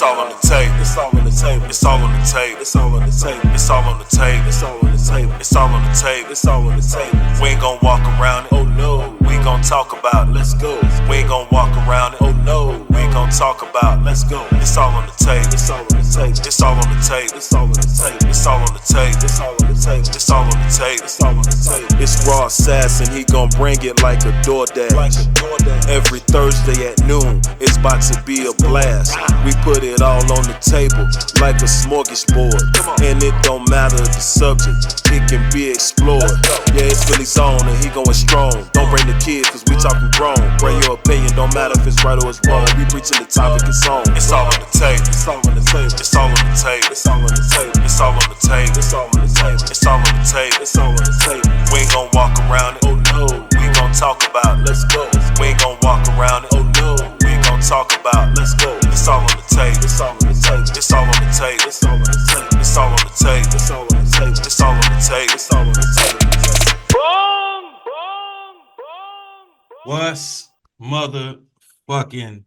all on the table. It's all on the table. It's all on the table. It's all on the table. It's all on the table. It's all on the table. It's all on the table. It's all on the table. We ain't gon' walk around it. Oh no. We ain't gon' talk about it. Let's go. We ain't gon' walk around it. Oh no. We ain't gon' talk about it. Let's go. It's all on the table. It's all on the table. It's all on the table. It's all on the table. It's all on the table. It's all on the table. It's all on the table. It's all on the table. It's raw sass and he gon' bring it like a DoorDash. Every Thursday at noon, it's about to be a blast. We put it all on the table like a smorgasbord. And it don't matter the subject, it can be explored. Yeah, it's really on and he going strong. Don't bring the kids cause we talking grown. Bring your opinion, don't matter if it's right or it's wrong. We preaching the topic, it's on. It's all on the table. It's all on the table. It's all on the table. It's all on the table. It's all on the table. It's all on the table. It's all on the table. It's all on the table. We ain't gon' walk around it. Oh no. We ain't gon' talk about it. Let's go. We ain't gon' walk around it. Oh no. We ain't gon' talk about it. Let's go. It's all on the table. It's all on the table. It's all on the table. It's all on the table. It's all on the table. It's all on the table. It's all on the table. It's all on the table. Boom, boom, boom, boom. What's motherfucking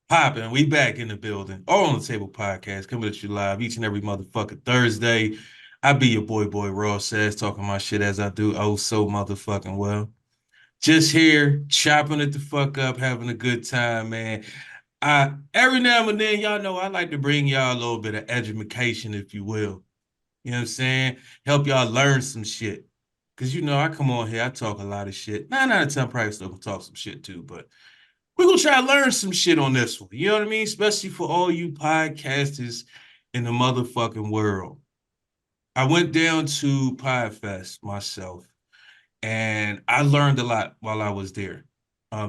poppin'? We back in the building. All on the Table podcast coming at you live each and every motherfucking Thursday. I be your boy Raw Says, talking my shit as I do oh so motherfucking well. Just here chopping it the fuck up, having a good time, man. Every now and then, y'all know I like to bring y'all a little bit of education, if you will. You know what I'm saying? Help y'all learn some shit. Because, you know, I come on here, I talk a lot of shit. 9 out of 10 probably still gonna talk some shit too, but we're gonna try to learn some shit on this one. You know what I mean? Especially for all you podcasters in the motherfucking world. I went down to PodFest myself, and I learned a lot while I was there.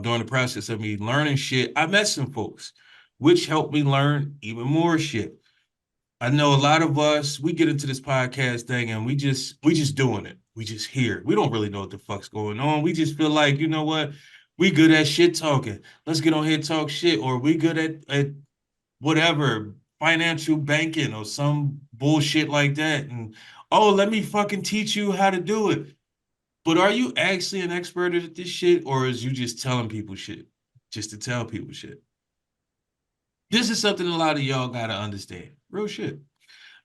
During the process of me learning shit, I met some folks, which helped me learn even more shit. I know a lot of us, we get into this podcast thing and we just doing it. We just here. We don't really know what the fuck's going on. We just feel like, you know what? We good at shit talking. Let's get on here and talk shit. Or we good at whatever, financial banking or some bullshit like that. And, oh, let me fucking teach you how to do it. But are you actually an expert at this shit, or is you just telling people shit just to tell people shit? This is something a lot of y'all gotta understand. Real shit.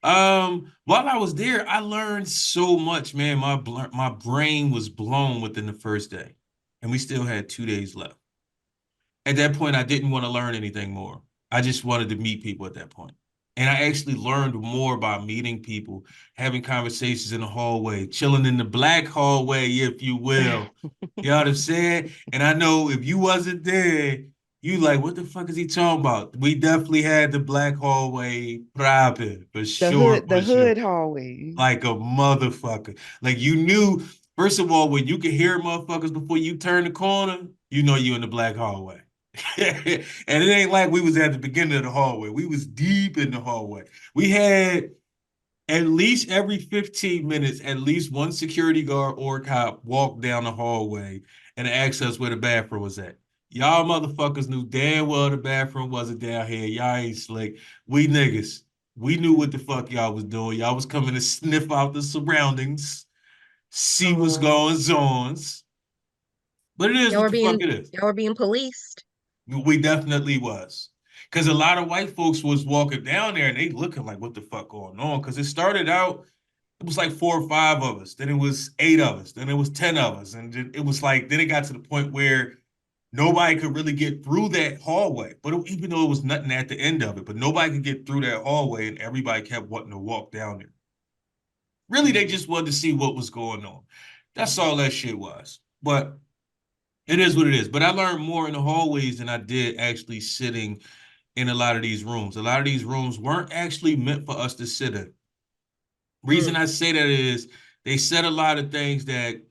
While I was there, I learned so much, man. My brain was blown within the first day, and we still had 2 days left. At that point, I didn't want to learn anything more. I just wanted to meet people at that point. And I actually learned more by meeting people, having conversations in the hallway, chilling in the black hallway, if you will. You know what I'm saying? And I know if you wasn't there, you like, what the fuck is he talking about? We definitely had the black hallway proper, for sure, The for sure. hood hallway. Like a motherfucker. Like you knew, first of all, when you could hear motherfuckers before you turn the corner, you know you in the black hallway. And it ain't like we was at the beginning of the hallway. We was deep in the hallway. We had at least every 15 minutes, at least one security guard or cop walk down the hallway and ask us where the bathroom was at. Y'all motherfuckers knew damn well the bathroom wasn't down here. Y'all ain't slick. We niggas, we knew what the fuck y'all was doing. Y'all was coming to sniff out the surroundings, see what's going on. But it is what the fuck it is. Y'all were being policed. We definitely was. Because a lot of white folks was walking down there and they looking like, what the fuck going on? Because it started out, it was like 4 or 5 of us. Then it was 8 of us. Then it was 10 of us. And it was like, then it got to the point where nobody could really get through that hallway. But even though it was nothing at the end of it, but nobody could get through that hallway and everybody kept wanting to walk down there. Really, they just wanted to see what was going on. That's all that shit was. But it is what it is. But I learned more in the hallways than I did actually sitting in a lot of these rooms. A lot of these rooms weren't actually meant for us to sit in. Reason I say that is they said a lot of things that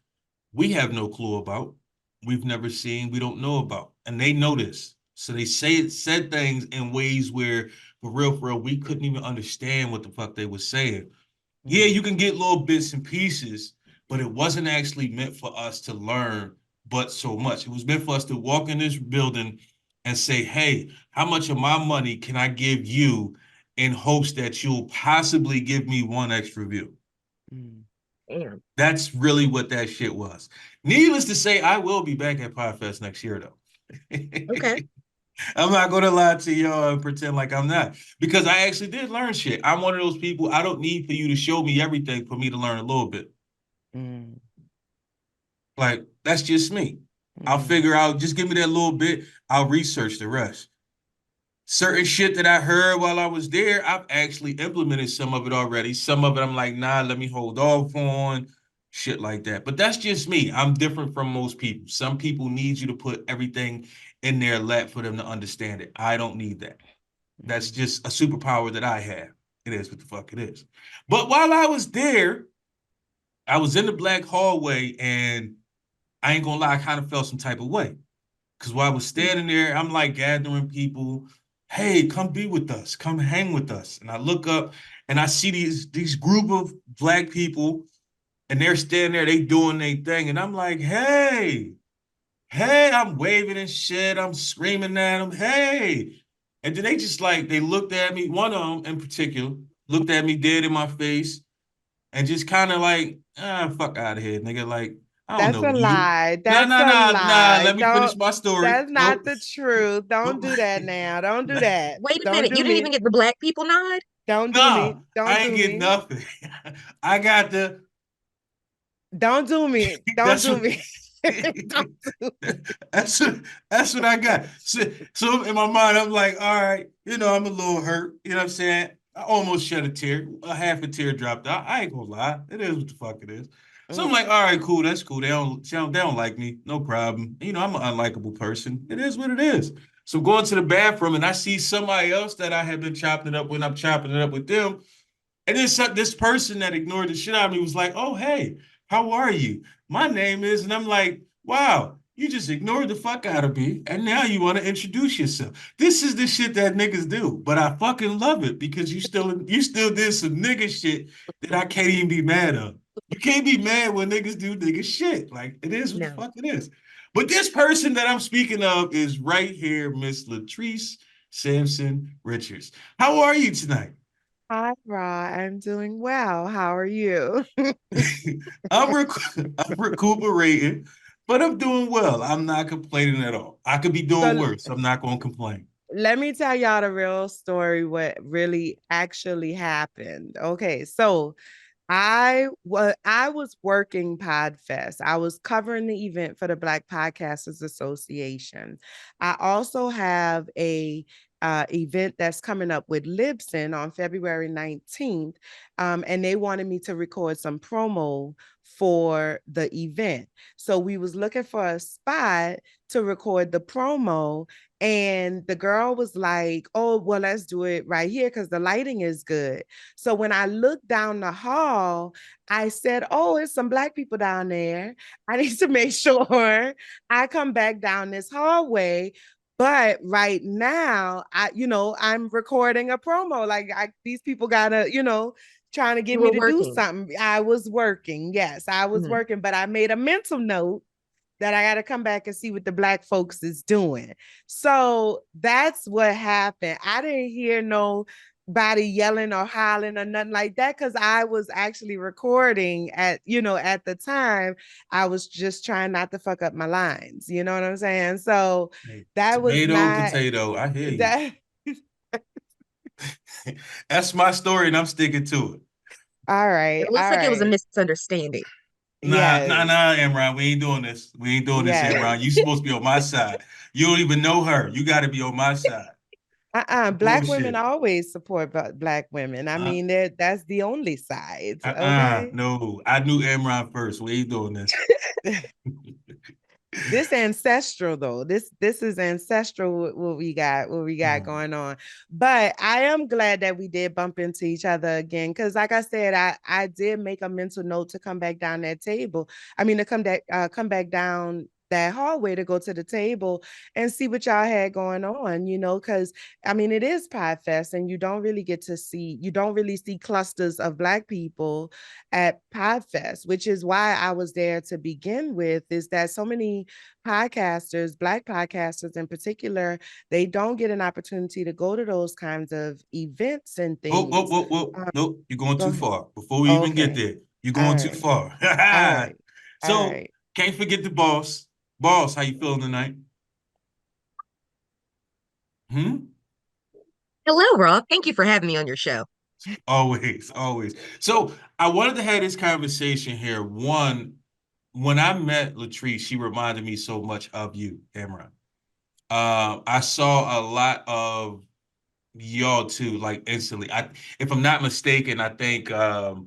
we have no clue about, we've never seen, we don't know about. And they know this. So they said things in ways where, for real, we couldn't even understand what the fuck they were saying. Yeah, you can get little bits and pieces, but it wasn't actually meant for us to learn but so much. It was meant for us to walk in this building and say, hey, how much of my money can I give you in hopes that you'll possibly give me 1 extra view? Damn. That's really what that shit was. Needless to say, I will be back at PodFest next year, though. Okay. I'm not gonna lie to y'all and pretend like I'm not. Because I actually did learn shit. I'm one of those people, I don't need for you to show me everything for me to learn a little bit. Mm, Like, that's just me. I'll mm, figure out, just give me that little bit, I'll research the rest. Certain shit that I heard while I was there, I've actually implemented some of it already. Some of it I'm like, nah, let me hold off on, shit like that. But that's just me. I'm different from most people. Some people need you to put everything in their lap for them to understand it. I don't need that. That's mm. just a superpower that I have. It is what the fuck it is. But while I was there, I was in the black hallway and I ain't gonna lie, I kind of felt some type of way. Because while I was standing there, I'm like gathering people. Hey, come be with us. Come hang with us. And I look up and I see these group of black people and they're standing there, they doing their thing. And I'm like, hey, I'm waving and shit. I'm screaming at them, hey. And then they just like, they looked at me, one of them in particular, looked at me dead in my face and just kind of like, fuck out of here, nigga. Like, I don't That's know a you. lie. Nah, That's nah, a nah, nah. lie. Let me finish Don't, my story. that's not Nope. the truth. Don't Nope. do that now. Don't do that. Wait a Don't minute. do You didn't even me. get the black people nod? Don't do me. Nah, Don't I ain't do getting me. nothing. I got the Don't do me. Don't that's do what me. Don't do me. that's what that's what I got. So in my mind, I'm like, all right, I'm a little hurt. You know what I'm saying? I almost shed a tear. A half a tear dropped out. I ain't gonna lie. It is what the fuck it is. So I'm Mm, like, all right, cool, that's cool. They don't like me. No problem. I'm an unlikable person. It is what it is. So going to the bathroom and I see somebody else that I had been chopping it up when I'm chopping it up with them. And then this person that ignored the shit out of me was like, "Oh, hey, how are you? My name is," and I'm like, "Wow, you just ignored the fuck out of me, and now you want to introduce yourself. This is the shit that niggas do, but I fucking love it because you still did some nigga shit that I can't even be mad of. You can't be mad when niggas do nigga shit. Like it is what the No. fuck it is. But this person that I'm speaking of is right here, Miss Latrice Sampson Richards. How are you tonight? Hi, Ra. I'm doing well. How are you? I'm recuperating, but I'm doing well. I'm not complaining at all. I could be doing So worse. I'm not going to complain. let me tell y'all the real story, what really actually happened. Okay, so I was working Podfest. I was covering the event for the Black Podcasters Association. I also have a event that's coming up with Libsyn on February 19th. And they wanted me to record some promo for the event. So we was looking for a spot to record the promo. And the girl was like, oh, well, let's do it right here because the lighting is good. So when I looked down the hall, I said, oh, it's some Black people down there. I need to make sure I come back down this hallway. But right now, I'm recording a promo. Like these people gotta, trying to get You me were to do working. something. I was working. Yes, I was Mhm. working, but I made a mental note that I got to come back and see what the Black folks is doing. So that's what happened. I didn't hear nobody yelling or hollering or nothing like that because I was actually recording at the time. I was just trying not to fuck up my lines. You know what I'm saying? So Hey, that was tomato, not potato. I hear you. that. That's my story, and I'm sticking to it. All right. It looks All like it was a right. misunderstanding. Nah, nah, Yes. nah, Imran. We ain't doing this. We ain't doing this, Yes. Imran. You supposed to be on my side. You don't even know her. You got to be on my side. Black women Bullshit. always support Black women. I Uh, mean, that's the only side. Okay. no. I knew Imran first. We ain't doing this. This ancestral though. This is ancestral what we got Mm. going on. But I am glad that we did bump into each other again because like I said, I did make a mental note to come back down that table. I mean to come back down that hallway to go to the table and see what y'all had going on, because I mean it is Pie Fest and you don't really see clusters of Black people at Pie Fest, which is why I was there to begin with, is that so many podcasters, Black podcasters in particular, they don't get an opportunity to go to those kinds of events and Whoa, whoa, things. whoa, whoa. Um, Nope, you're going go too ahead. far. Before we even get Okay. there, you're All going too right. far. All right. All So right. can't forget the boss. Boss, how you feeling tonight? Hello, Rob. Thank you for having me on your show. Always, always. So I wanted to have this conversation here. One, when I met Latrice, she reminded me so much of you, Imran. I saw a lot of y'all too, like instantly. If I'm not mistaken, I think probably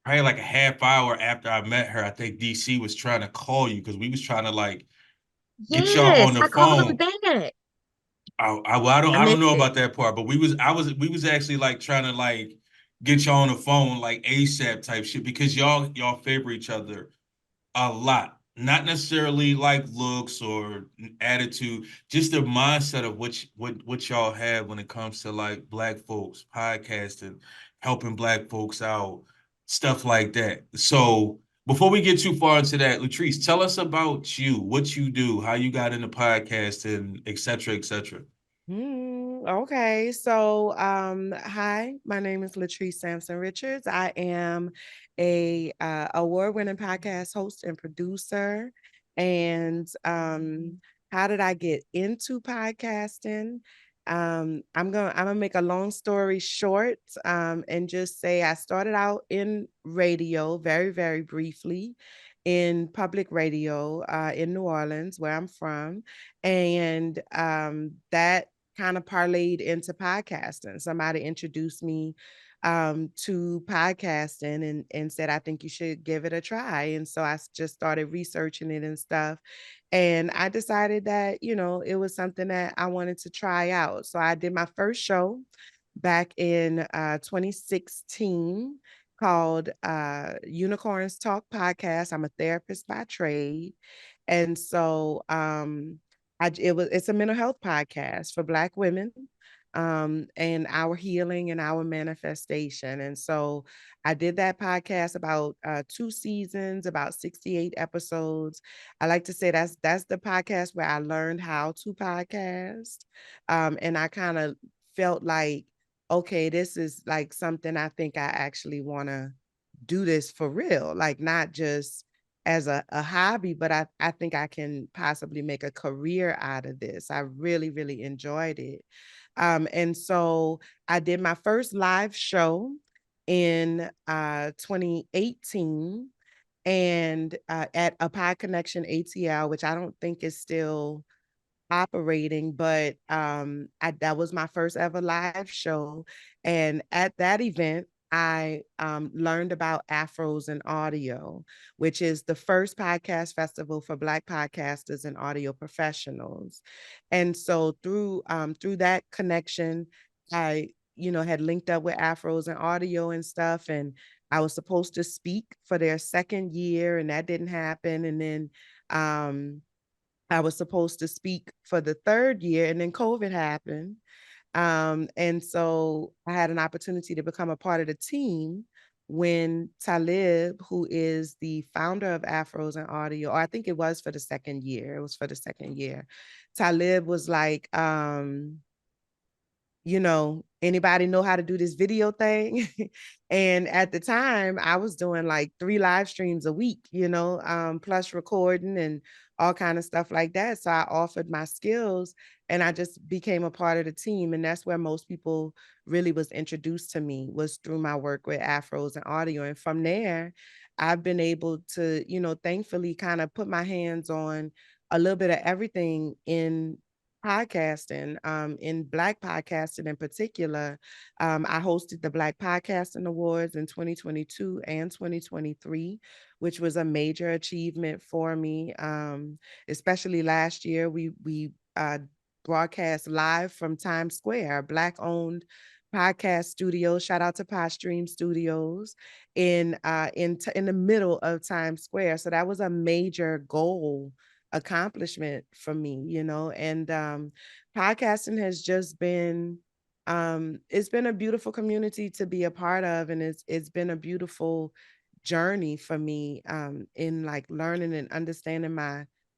like a half hour after I met her, I think DC was trying to call you because we was trying to like get y'all on Yes, the I called him phone. back. Well, I don't I I don't missed know it. about that part, but we was actually like trying to like get y'all on the phone like ASAP type shit because y'all favor each other a lot. Not necessarily like looks or attitude, just the mindset of what y'all have when it comes to like black folks, podcasting, helping black folks out, stuff like that. So before we get too far into that, Latrice, tell us about you, what you do, how you got into podcasting, et cetera, et cetera. Okay, so hi, my name is Latrice Sampson Richards. I am a award-winning podcast host and producer. And how did I get into podcasting? I'm gonna make a long story short, and just say I started out in radio very, very briefly in public radio in New Orleans, where I'm from. And that kind of parlayed into podcasting. Somebody introduced me to podcasting and said, I think you should give it a try. And so just started researching it and stuff. And I decided that, it was something that I wanted to try out. So I did my first show back in 2016 called Unicorns Talk Podcast. I'm a therapist by trade. And so it's a mental health podcast for Black women, and our healing and our manifestation. And so I did that podcast about 2 seasons, about 68 episodes. I like to say that's the podcast where I learned how to podcast. And I kind of felt like, okay, this is like something I think I actually want to do this for real, like not just as a hobby, but I think I can possibly make a career out of this. I really, really enjoyed it. And so I did my first live show in 2018 and at a Pod Connection ATL, which I don't think is still operating, but that was my first ever live show. And at that event, I learned about Afros and Audio, which is the first podcast festival for Black podcasters and audio professionals. And so through that connection, I had linked up with Afros and Audio and stuff, and I was supposed to speak for their second year, and that didn't happen. And then I was supposed to speak for the third year, and then COVID happened. And so I had an opportunity to become a part of the team when Talib, who is the founder of Afros and Audio, or I think it was for the second year, it was for the second year. Talib was like, anybody know how to do this video thing? And at the time I was doing like 3 live streams a week, plus recording and all kind of stuff like that. So I offered my skills and I just became a part of the team. And that's where most people really was introduced to me, was through my work with Afros and Audio. And from there, I've been able to, thankfully kind of put my hands on a little bit of everything in podcasting, in Black podcasting in particular. I hosted the Black Podcasting Awards in 2022 and 2023, which was a major achievement for me. Especially last year, we broadcast live from Times Square, a Black-owned podcast studio. Shout out to Podstream Studios in the middle of Times Square. So that was a major goal accomplishment for me, and podcasting has just been it's been a beautiful community to be a part of, and it's been a beautiful journey for me in like learning and understanding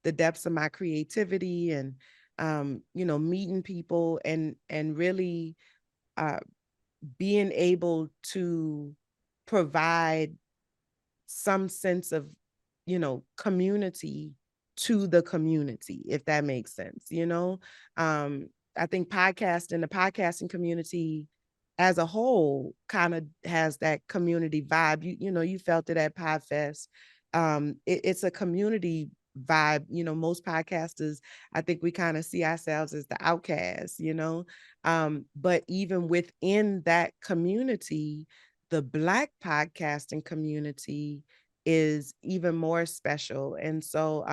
the depths of my creativity and meeting people and really uh being able to provide some sense of community to the community, if that makes sense. I think the podcasting community as a whole kind of has that community vibe. You know, you felt it at Podfest. It's a community vibe. You know, most podcasters, I think we kind of see ourselves as the outcasts, you know. But even within that community, the Black podcasting community is even more special. And so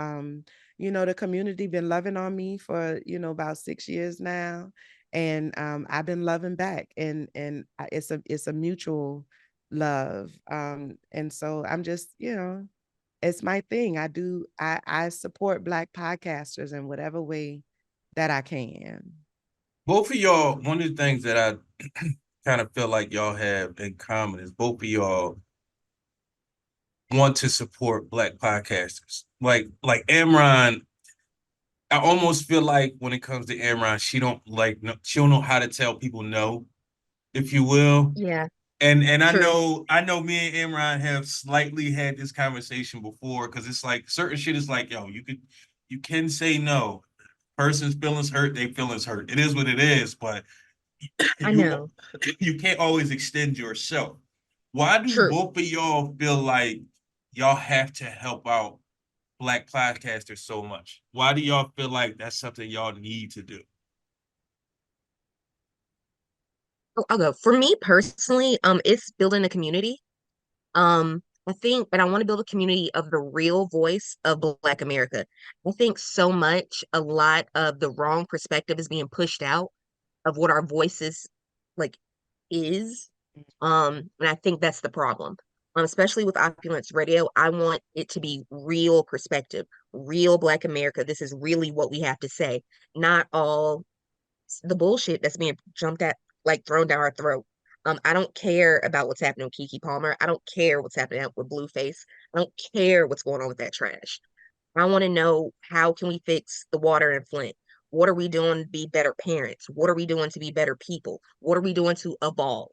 you know, the community been loving on me for, you know, about 6 years now. And I've been loving back, and it's a mutual love. And so I'm just, you know, it's my thing. I support Black podcasters in whatever way that I can. Both of y'all, one of the things that I kind of feel like y'all have in common is both of y'all want to support Black podcasters. Like Amron, I almost feel like when it comes to Amron, she don't know how to tell people no, if you will. Yeah, And true. I know me and Imran have slightly had this conversation before, because it's like certain shit is like, yo, you can say no. Person's feelings hurt, they feelings hurt. It is what it is, but I you know. you can't always extend yourself. Why do True. both of y'all feel like y'all have to help out Black podcasters so much? Why do y'all feel like that's something y'all need to do? I'll go. For me personally, it's building a community. I think, but I want to build a community of the real voice of Black America. I think so much, a lot of the wrong perspective is being pushed out of what our voices like is. And I think that's the problem. Especially with Opulence Radio, I want it to be real perspective, real Black America. This is really what we have to say, not all the bullshit that's being jumped at, like thrown down our throat. I don't care about what's happening with Kiki Palmer. I don't care what's happening with Blueface. I don't care what's going on with that trash. I want to know, how can we fix the water in Flint? What are we doing to be better parents? What are we doing to be better people? What are we doing to evolve?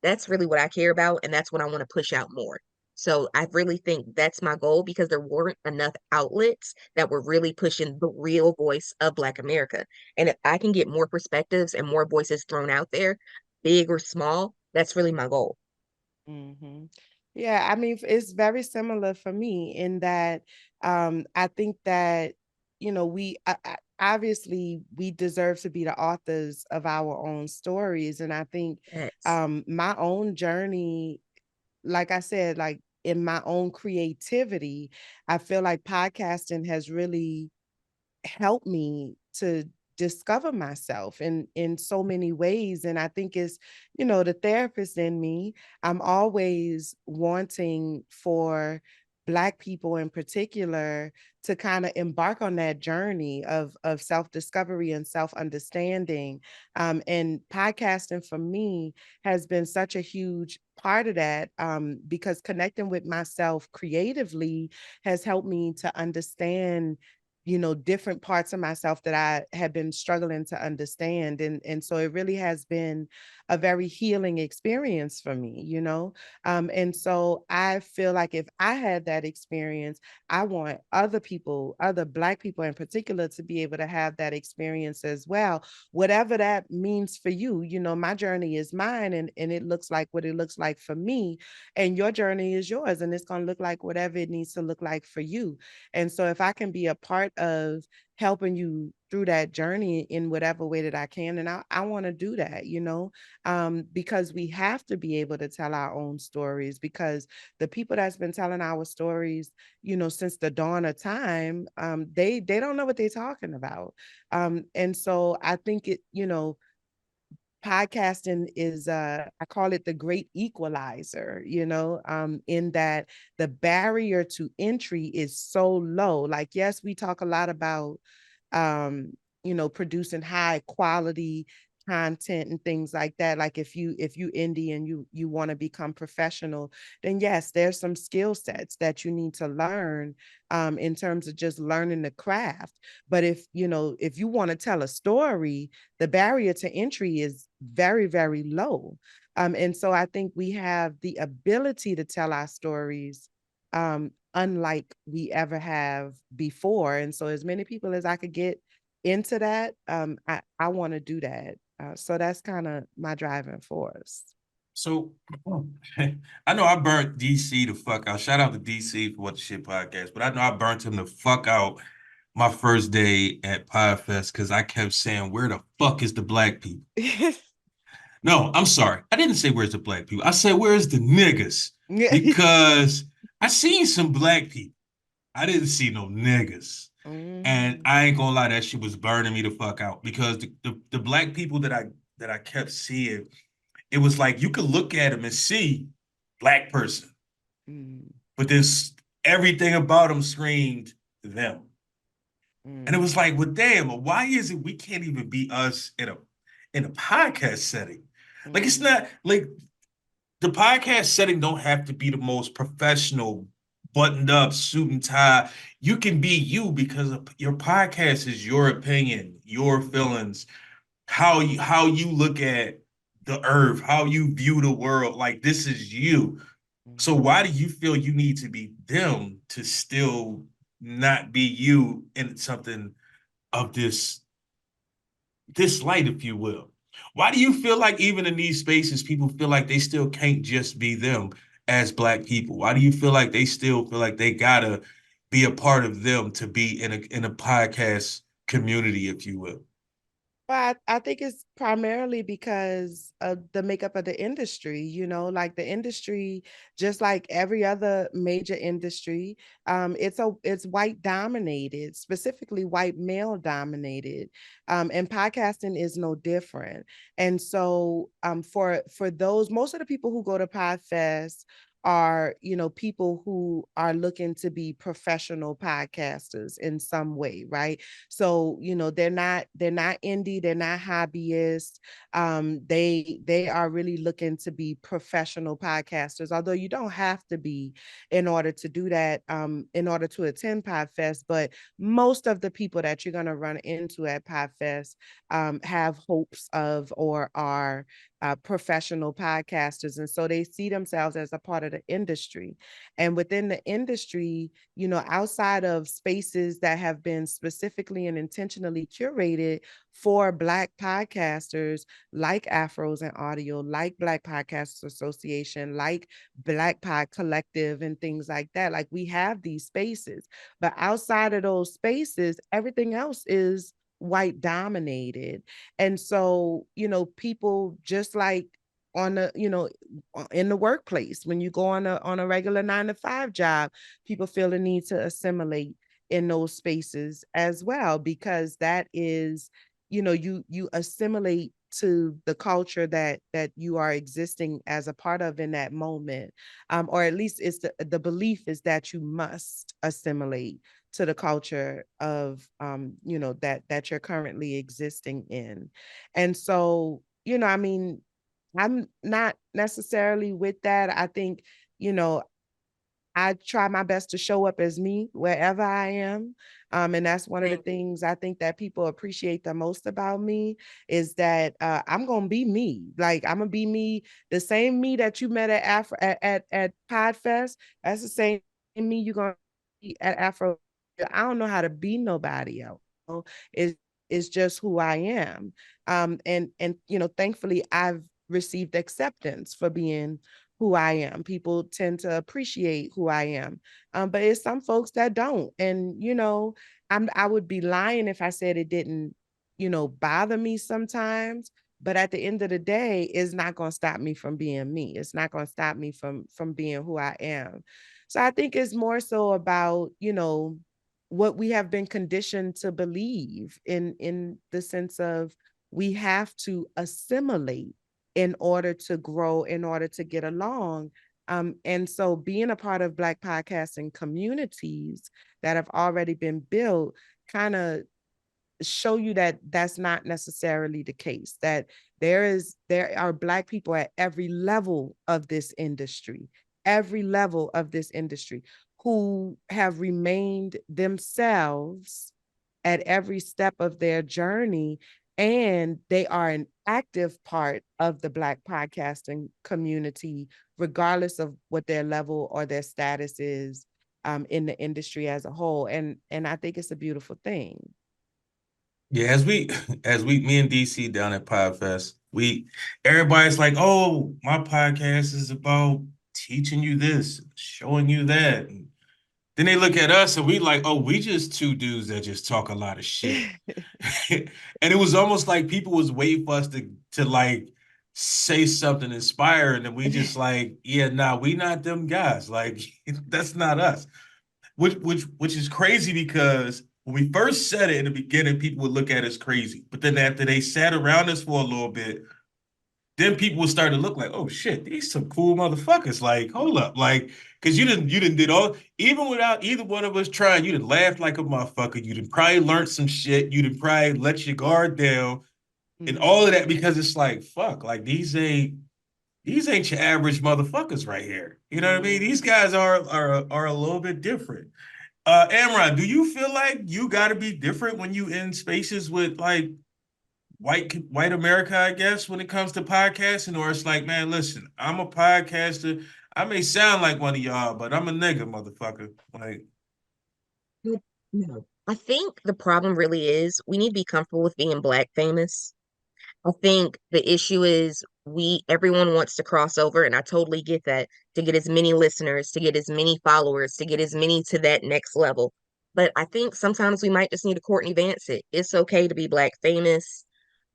That's really what I care about, and that's what I want to push out more. So I really think that's my goal, because there weren't enough outlets that were really pushing the real voice of Black America. And if I can get more perspectives and more voices thrown out there, big or small, that's really my goal. Hmm. Yeah, I mean, it's very similar for me in that I think that, you know, obviously we deserve to be the authors of our own stories. And I think Yes. my own journey, like I said, like in my own creativity, I feel like podcasting has really helped me to discover myself in so many ways. And I think it's, you know, the therapist in me. I'm always wanting for Black people in particular to kind of embark on that journey of self-discovery and self-understanding. And podcasting for me has been such a huge part of that, because connecting with myself creatively has helped me to understand, you know, different parts of myself that I had been struggling to understand. And so it really has been a very healing experience for me, you know. And so I feel like if I had that experience, I want other people, other Black people in particular, to be able to have that experience as well, whatever that means for you. You know, my journey is mine, and it looks like what it looks like for me, and your journey is yours, and it's going to look like whatever it needs to look like for you. And so if I can be a part of helping you through that journey in whatever way that I can, and I want to do that, you know, because we have to be able to tell our own stories, because the people that's been telling our stories, you know, since the dawn of time, they don't know what they're talking about. And so I think it, you know, podcasting is I call it the great equalizer, you know, in that the barrier to entry is so low. Like, yes, we talk a lot about um, you know, producing high quality content and things like that. Like if you indie and you want to become professional, then yes, there's some skill sets that you need to learn in terms of just learning the craft. But if you know, if you want to tell a story, the barrier to entry is very, very low. And so I think we have the ability to tell our stories unlike we ever have before. And so as many people as I could get into that, I want to do that. So that's kind of my driving force. So I know I burnt DC the fuck out. Shout out to DC for What the Shit podcast, but I know I burnt him the fuck out my first day at Podfest because I kept saying, "Where the fuck is the black people?" No, I'm sorry. I didn't say where's the black people. I said where's the niggas? Because I seen some black people. I didn't see no niggas. And Mm. I ain't gonna lie, that shit was burning me the fuck out because the black people that I kept seeing, it was like you could look at them and see black person, Mm. but this everything about them screamed them. And it Mm. was like, well, damn, why is it we can't even be us in a podcast setting? Like it's Mm. not like the podcast setting don't have to be the most professional, buttoned up, suit and tie. You can be you because your podcast is your opinion, your feelings, how you look at the earth, how you view the world. Like this is you. So Mm. why do you feel you need to be them to still not be you in something of this light, if you will? Why do you feel like even in these spaces, people feel like they still can't just be them as black people? Why do you feel like they still feel like they gotta be a part of them to be in a podcast community, if you will? But I think it's primarily because of the makeup of the industry, like the industry, just like every other major industry, it's white dominated, specifically white male dominated. And podcasting is no different. And so for those, most of the people who go to Podfest are, people who are looking to be professional podcasters in some way, right? So, they're not indie, they're not hobbyists. They are really looking to be professional podcasters, although you don't have to be in order to do that, in order to attend Podfest. But most of the people that you're going to run into at Podfest have hopes of or are professional podcasters. And so they see themselves as a part of the industry. And within the industry, outside of spaces that have been specifically and intentionally curated for Black podcasters, like Afros and Audio, like Black Podcasters Association, like Black Pod Collective, and things like that. Like we have these spaces, but outside of those spaces, everything else is white dominated. And so, people just like on the, in the workplace, when you go on a regular 9 to 5 job, people feel the need to assimilate in those spaces as well, because that is, you assimilate to the culture that you are existing as a part of in that moment, or at least it's the belief is that you must assimilate to the culture of that you're currently existing in. And so, I mean, I'm not necessarily with that. I think, you know, I try my best to show up as me wherever I am. And that's one of the things I think that people appreciate the most about me is that I'm gonna be me. Like I'm gonna be me, the same me that you met at at Podfest. That's the same me you're gonna be at Afro. I don't know how to be nobody else. It's just who I am. And thankfully I've received acceptance for being who I am. People tend to appreciate who I am. But it's some folks that don't. And, I would be lying if I said it didn't, bother me sometimes. But at the end of the day, it's not going to stop me from being me. It's not going to stop me from being who I am. So I think it's more so about, what we have been conditioned to believe in the sense of we have to assimilate in order to grow, in order to get along. And so being a part of Black podcasting communities that have already been built kind of show you that that's not necessarily the case, that there are Black people at every level of this industry who have remained themselves at every step of their journey, and they are an active part of the Black podcasting community, regardless of what their level or their status is in the industry as a whole. And I think it's a beautiful thing. Yeah, me and DC down at Podfest, everybody's like, oh, my podcast is about teaching you this, showing you that. And then they look at us and we like, oh, we just two dudes that just talk a lot of shit. And it was almost like people was waiting for us to like say something inspiring, and we just like, yeah, nah, we not them guys. Like, that's not us. Which is crazy because when we first said it in the beginning, people would look at us crazy. But then after they sat around us for a little bit, then people would start to look like, oh shit, these some cool motherfuckers. Like, hold up, like, because you didn't did all, even without either one of us trying, you didn't laugh like a motherfucker. You didn't probably learn some shit. You didn't probably let your guard down and all of that, because it's like, fuck, like these ain't your average motherfuckers right here. You know what I mean? These guys are a little bit different. Amron, do you feel like you got to be different when you in spaces with like white America, I guess, when it comes to podcasting? Or it's like, man, listen, I'm a podcaster. I may sound like one of y'all, but I'm a nigga, motherfucker. Like, No. I think the problem really is we need to be comfortable with being Black famous. I think the issue is everyone wants to cross over, and I totally get that, to get as many listeners, to get as many followers, to get as many to that next level. But I think sometimes we might just need to Courtney Vance it. It's okay to be Black famous.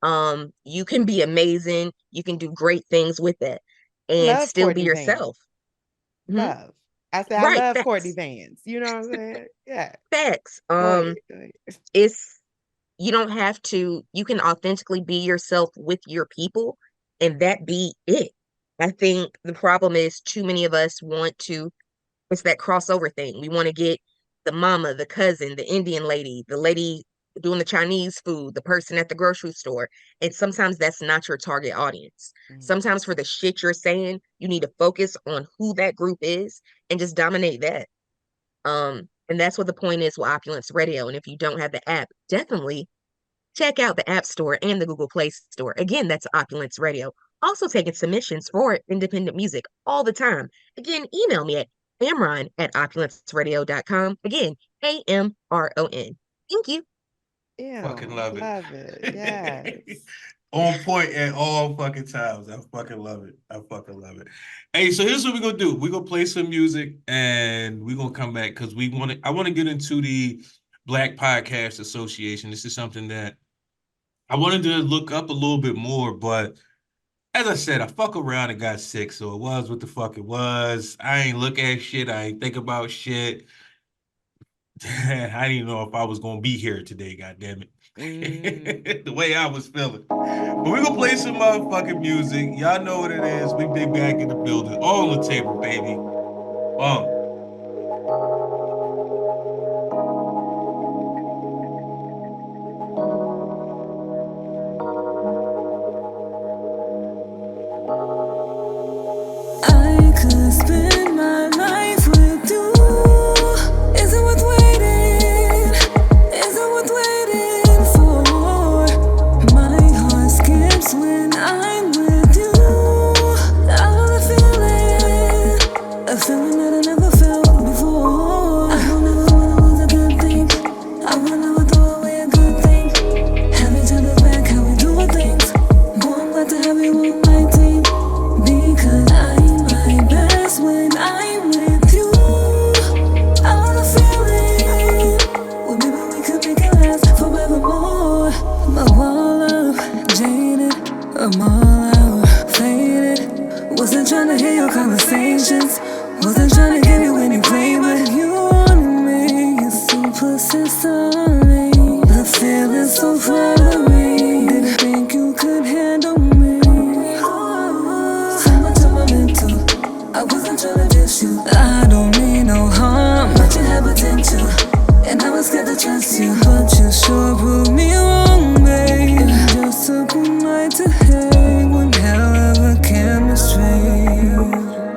You can be amazing. You can do great things with that and Love still be Courtney Vance. yourself. Hmm? Love. I said I Right, love Courtney facts. Vance. You know what I'm saying? Yeah. Facts. Go ahead. Go ahead. It's you don't have to, you can authentically be yourself with your people and that be it. I think the problem is too many of us want to, it's that crossover thing. We want to get the mama, the cousin, the Indian lady, the lady doing the Chinese food, the person at the grocery store. And sometimes that's not your target audience. Sometimes for the shit you're saying, you need to focus on who that group is and just dominate that. And that's what the point is with Opulence Radio. And if you don't have the app, definitely check out the App Store and the Google Play Store. Again, that's Opulence Radio. Also taking submissions for independent music all the time. Again, email me at amron@opulenceradio.com. Again, AMRON. Thank you. fucking Ew, love love it. Yes. it. On point at all fucking times. I fucking love it. I fucking love it. Hey, so here's what we're gonna do. We're gonna play some music and we're gonna come back because I want to get into the Black Podcast Association. This is something that I wanted to look up a little bit more, but as I said, I fuck around and got sick, so it was what the fuck it was. I ain't look at shit. I ain't think about shit. I didn't even know if I was gonna be here today, goddamn it. The way I was feeling. But we gonna play some motherfucking music. Y'all know what it is. We big back in the building. All on the table, baby. I could spend my life with you. Is it worth waiting? Is it worth waiting for? My heart skips when I'm with you. I love the feeling, a feeling that I never felt before. I don't ever wanna lose a good thing. I will never throw away a good thing. Have each other's back, how we do things. Boy, I'm glad to have you on my team. Because I'm my best when I'm with you. I love the feeling. Well, maybe we could make it last forevermore. My wall up, jaded. I'm all out, faded. Wasn't trying to hear your conversations. Wasn't trying to give you any play, but you wanted me. You're so persistent on me. The feeling's so flattering. Didn't think you could handle me. So much of my mental. I wasn't trying to diss you. I don't mean no harm, but you had potential, and I was scared to trust you. But you sure proved me wrong, babe. It just took a night to hang. One hell of a chemistry.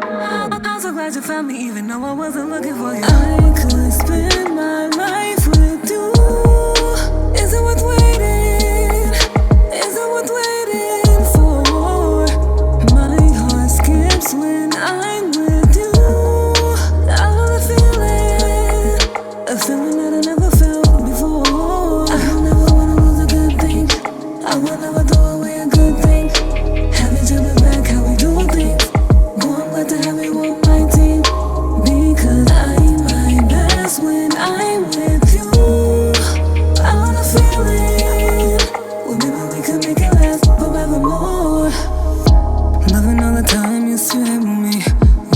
I'm so glad you found me, even though I wasn't looking for you. I could spend my life with you. I will never throw away a good thing. Have each other back, how we do things. Boy, I'm glad to have you on my team. Because I'm my best when I'm with you. I wanna feel it. Well, maybe we could make it last forevermore. Loving all the time you spend with me.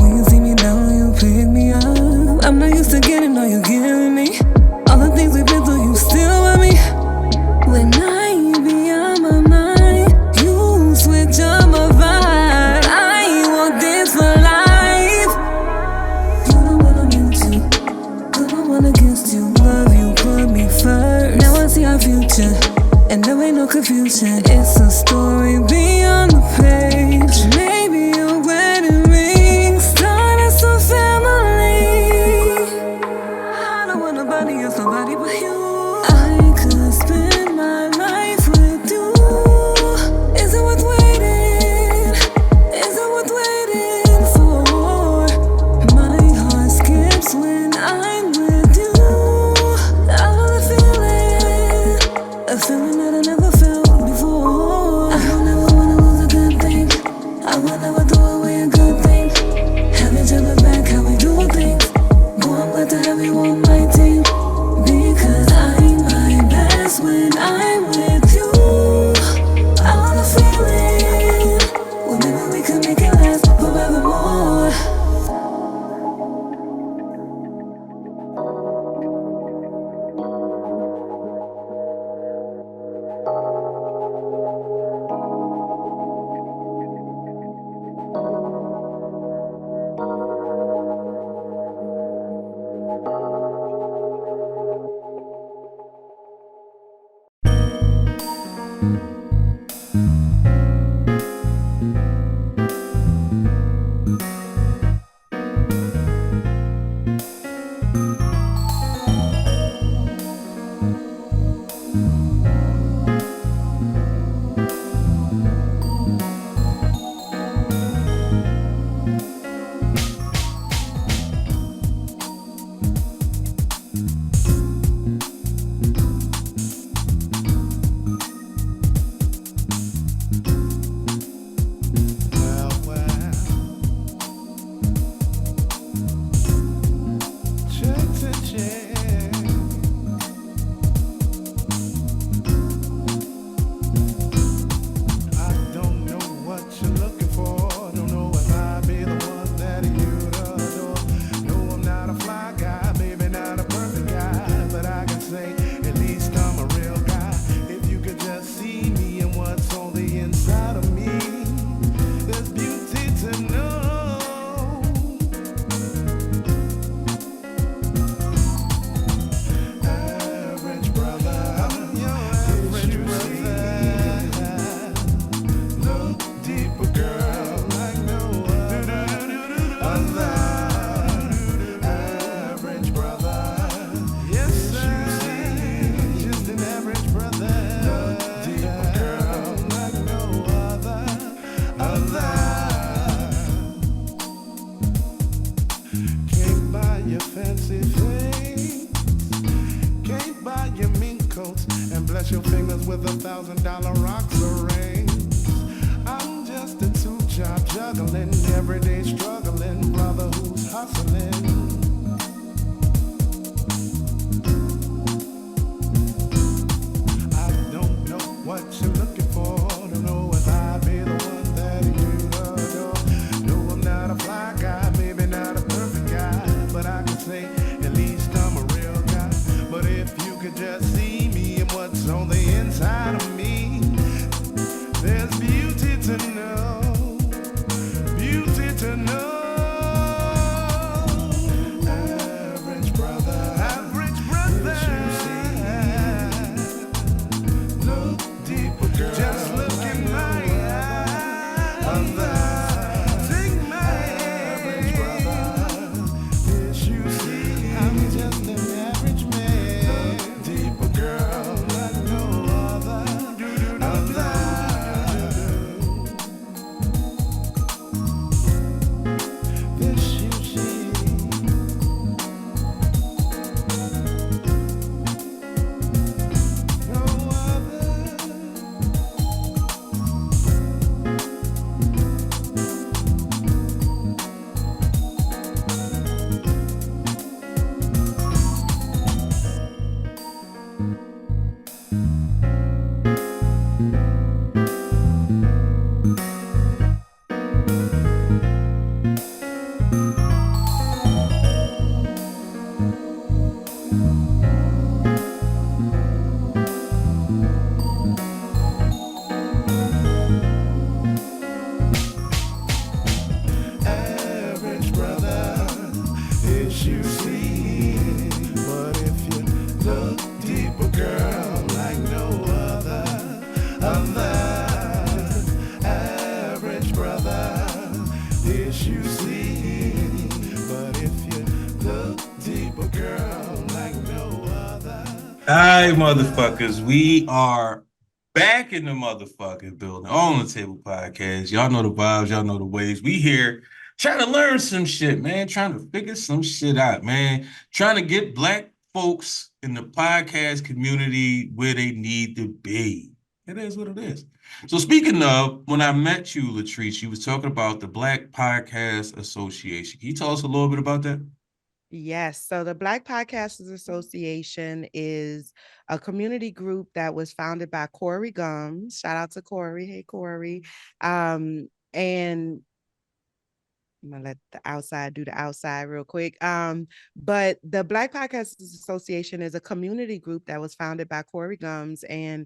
When you see me down, you pick me up. I'm not used to getting all you're giving me. All the things we've been through, you still with me. When I be on my mind, you switch on my vibe. I want this for life. You know what I'm into. I don't want against you. Love you, put me first. Now I see our future, and there ain't no confusion. It's a story beyond the page. Maybe your wedding ring start us a family. I don't want nobody else, nobody but you. I could spend my life with you. Is it worth waiting? Is it worth waiting for? My heart skips when I'm with you. I love the feeling, a feeling that I never felt before. I don't ever wanna lose a good thing. I will never throw away a good thing. Have each other back, how we do things. Boy, I'm glad to have you on my team. Because I'm my best when I'm with you. I wanna feel it. Well, maybe we could make it last forevermore. Bless your fingers with $1,000 rocks or rings. I'm just a two-job juggling, everyday struggling brother who's hustling. I don't know what you're looking for. Don't know if I'll be the one that you adore. No, I'm not a fly guy, maybe not a perfect guy, but I can say at least I'm a real guy. But if you could just see me and what's on the inside of me, there's beauty to know, beauty to know. Average brother, look deeper, girl. Just look in my eyes. Take my hand. Yes, you see, I'm just an average man. Look deeper, girl, like no other. This you see. No other. of the average brother. This you see, but if you look deeper, girl, like no other. Hi, motherfuckers. We are back in the motherfucking building on the table podcast. Y'all know the vibes, y'all know the ways. We here trying to learn some shit, man. Trying to figure some shit out, man. Trying to get black folks in the podcast community where they need to be. It is what it is. So speaking of, when I met you, Latrice, you was talking about the Black Podcast Association. Can you tell us a little bit about that? Yes. So the Black Podcasters Association is a community group that was founded by Corey Gums. Shout out to Corey. Hey, Corey. And I'm gonna let the outside do the outside real quick. But the Black Podcasters Association is a community group that was founded by Corey Gums, and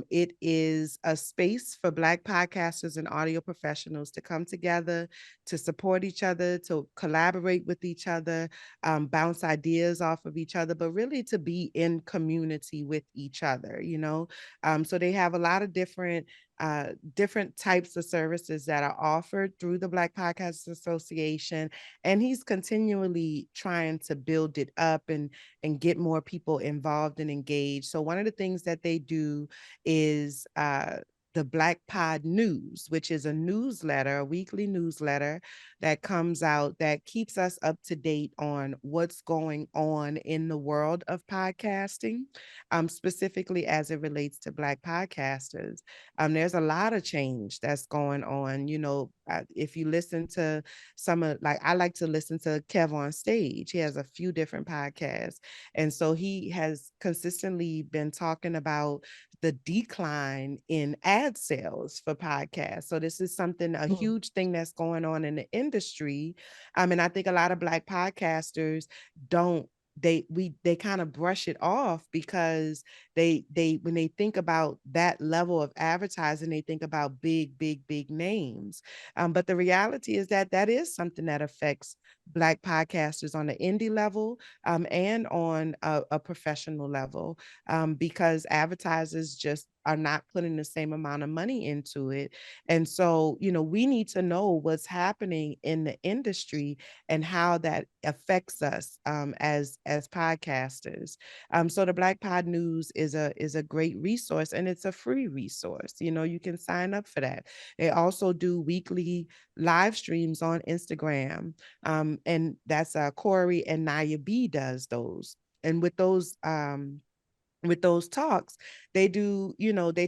it is a space for Black podcasters and audio professionals to come together, to support each other, to collaborate with each other, bounce ideas off of each other, but really to be in community with each other. So they have a lot of different types of services that are offered through the Black Podcasters Association, and he's continually trying to build it up and get more people involved and engaged. So one of the things that they do is the Black Pod News, which is a newsletter, a weekly newsletter that comes out that keeps us up to date on what's going on in the world of podcasting, specifically as it relates to Black podcasters. There's a lot of change that's going on. If you listen to I like to listen to Kev on Stage. He has a few different podcasts. And so he has consistently been talking about the decline in ad sales for podcasts. So this is a huge thing that's going on in the industry. And I think a lot of Black podcasters don't they kind of brush it off because they when they think about that level of advertising, they think about big names. But the reality is that that is something that affects Black podcasters on the indie level, and on a professional level, because advertisers just are not putting the same amount of money into it. And so, we need to know what's happening in the industry and how that affects us, as podcasters. So the Black Pod News is a great resource, and it's a free resource. You can sign up for that. They also do weekly live streams on Instagram, and that's Corey and Naya B does those. And with those talks, they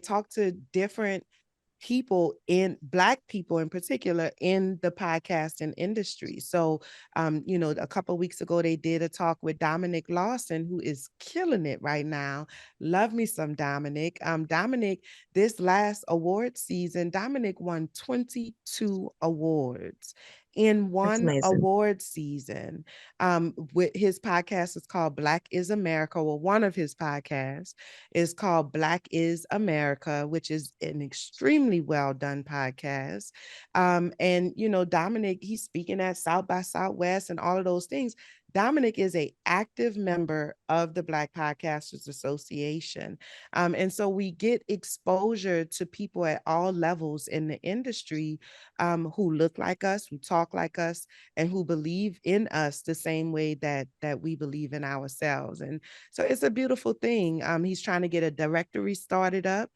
talk to different people, in Black people in particular, in the podcasting industry. So a couple of weeks ago they did a talk with Dominic Lawson, who is killing it right now. Love me some Dominic. Dominic, this last award season, Dominic won 22 awards in That's one amazing. award season. With his podcast is called Black is America. Well, one of his podcasts is called Black is America, which is an extremely well done podcast. And Dominic, he's speaking at South by Southwest and all of those things. Dominic is a active member of the Black Podcasters Association. And so we get exposure to people at all levels in the industry, who look like us, who talk like us, and who believe in us the same way that we believe in ourselves. And so it's a beautiful thing. He's trying to get a directory started up,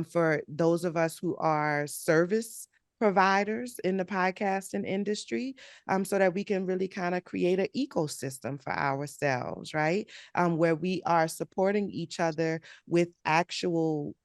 for those of us who are service providers in the podcasting industry, so that we can really kind of create an ecosystem for ourselves, right? Where we are supporting each other with actual,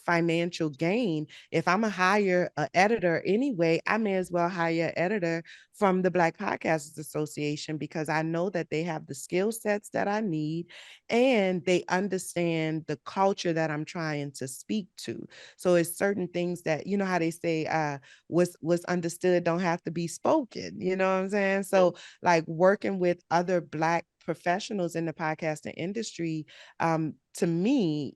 financial gain. If I'm a hire an editor anyway, I may as well hire an editor from the Black Podcasters Association, because I know that they have the skill sets that I need, and they understand the culture that I'm trying to speak to. So it's certain things that, how they say, what's understood don't have to be spoken. You know what I'm saying? So like working with other Black professionals in the podcasting industry, to me,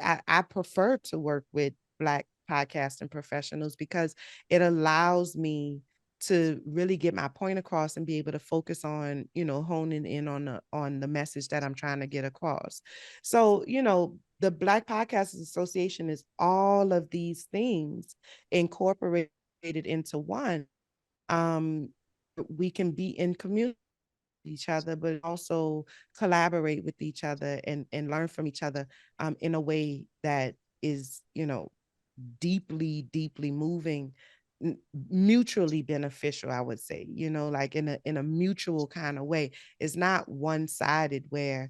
I prefer to work with Black podcasting professionals, because it allows me to really get my point across and be able to focus on, honing in on the message that I'm trying to get across. So, the Black Podcasters Association is all of these things incorporated into one. Um, we can be in community with each other, but also collaborate with each other and learn from each other in a way that is, deeply, deeply moving, mutually beneficial, I would say, like in a mutual kind of way. It's not one-sided where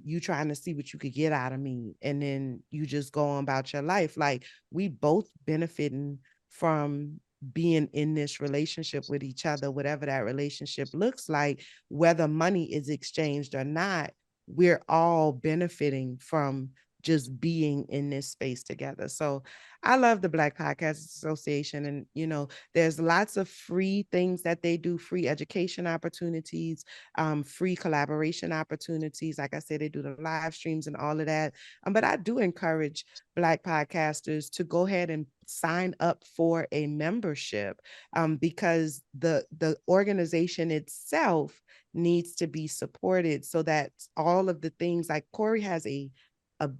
you trying to see what you could get out of me and then you just go on about your life. Like, we both benefiting from being in this relationship with each other, whatever that relationship looks like, whether money is exchanged or not. We're all benefiting from just being in this space together. So I love the Black Podcasters Association. And, there's lots of free things that they do, free education opportunities, free collaboration opportunities. Like I said, they do the live streams and all of that. But I do encourage Black podcasters to go ahead and sign up for a membership, because the organization itself needs to be supported so that all of the things, like Corey has a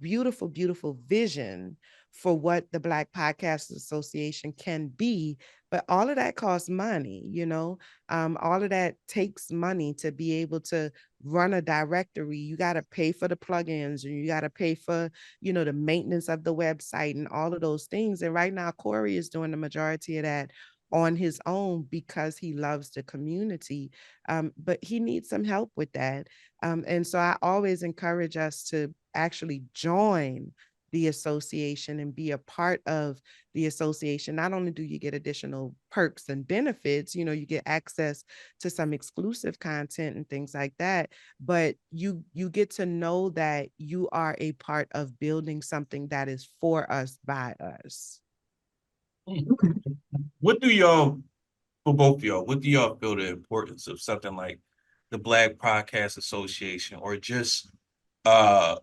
beautiful, beautiful vision for what the Black Podcasters Association can be, but all of that costs money, all of that takes money to be able to run a directory. You got to pay for the plugins, and you got to pay for, the maintenance of the website and all of those things. And right now, Corey is doing the majority of that on his own because he loves the community. But he needs some help with that. And so I always encourage us to actually join the association and be a part of the association. Not only do you get additional perks and benefits, you get access to some exclusive content and things like that, but you get to know that you are a part of building something that is for us, by us. What do y'all, for both of y'all, what do y'all feel the importance of something like the Black Podcast Association, or just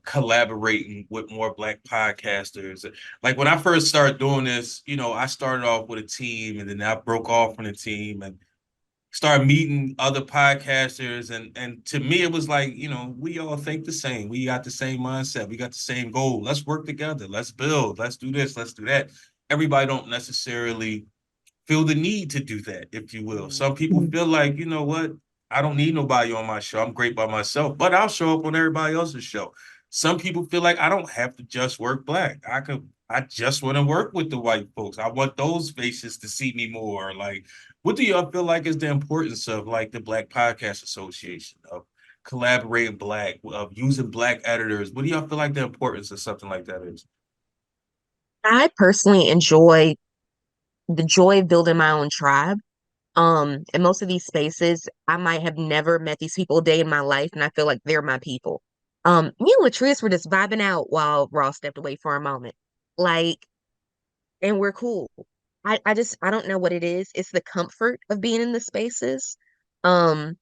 collaborating with more Black podcasters? Like, when I first started doing this, I started off with a team, and then I broke off from the team and started meeting other podcasters, and to me it was like, we all think the same, we got the same mindset, we got the same goal. Let's work together, let's build, let's do this, let's do that. Everybody don't necessarily feel the need to do that, if you will. Some people feel like, you know what, I don't need nobody on my show, I'm great by myself, but I'll show up on everybody else's show. Some people feel like I don't have to just work Black, I just want to work with the white folks, I want those faces to see me more. Like, what do y'all feel like is the importance of, like, the Black Podcast Association, of collaborating Black, of using Black editors? What do y'all feel like the importance of something like that is? I personally enjoy the joy of building my own tribe. In most of these spaces, I might have never met these people a day in my life, and I feel like they're my people. Me and Latrice were just vibing out while Ross stepped away for a moment. Like, and we're cool. I don't know what it is. It's the comfort of being in the spaces. Um,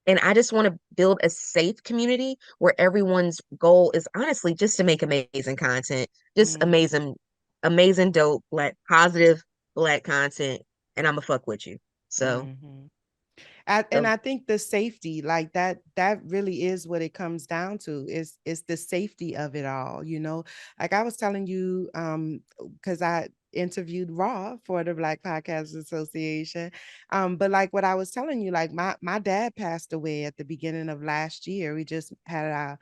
and I just want to build a safe community where everyone's goal is honestly just to make amazing content, just Mhm. amazing, dope, positive Black content, and I'm gonna fuck with you. So, Mhm. And so I think the safety, like that really is what it comes down to, is the safety of it all, like I was telling you, because I interviewed Raw for the Black Podcasters Association. But like what I was telling you, like my dad passed away at the beginning of last year. We just had our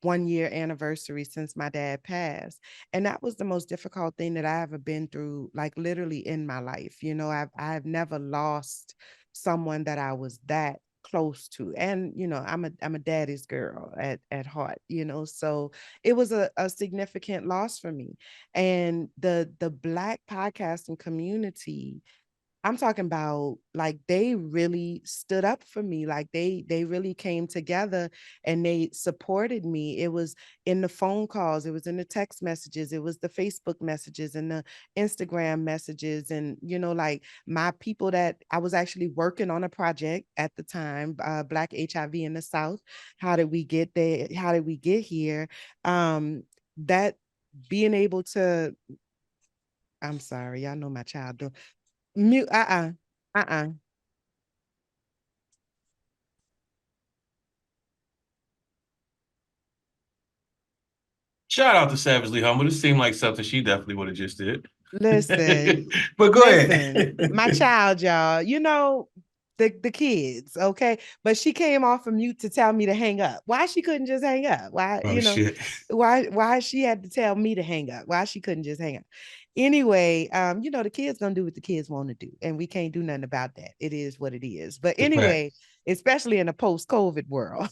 1 year anniversary since my dad passed. And that was the most difficult thing that I ever been through, like literally in my life. I've never lost someone that I was that close to. And I'm a daddy's girl at heart, so it was a significant loss for me. And the Black podcasting community, I'm talking about, like, they really stood up for me. Like, they really came together and they supported me. It was in the phone calls, it was in the text messages, it was the Facebook messages and the Instagram messages. And like, my people that I was actually working on a project at the time, Black HIV in the South. How did we get there? How did we get here? That being able to, I'm sorry, y'all know my child. Mute. Uh-uh. Shout out to Savagely Humble. This seemed like something she definitely would have just did. Listen, But go listen, ahead. my child, y'all, you know, the kids, okay? But she came off of mute to tell me to hang up. Why she couldn't just hang up? Why, Oh shit. why she had to tell me to hang up? Why she couldn't just hang up? Anyway, you know, the kids gonna do what the kids want to do, and we can't do nothing about that. It is what it is. But The fact. anyway, especially in a post-COVID world.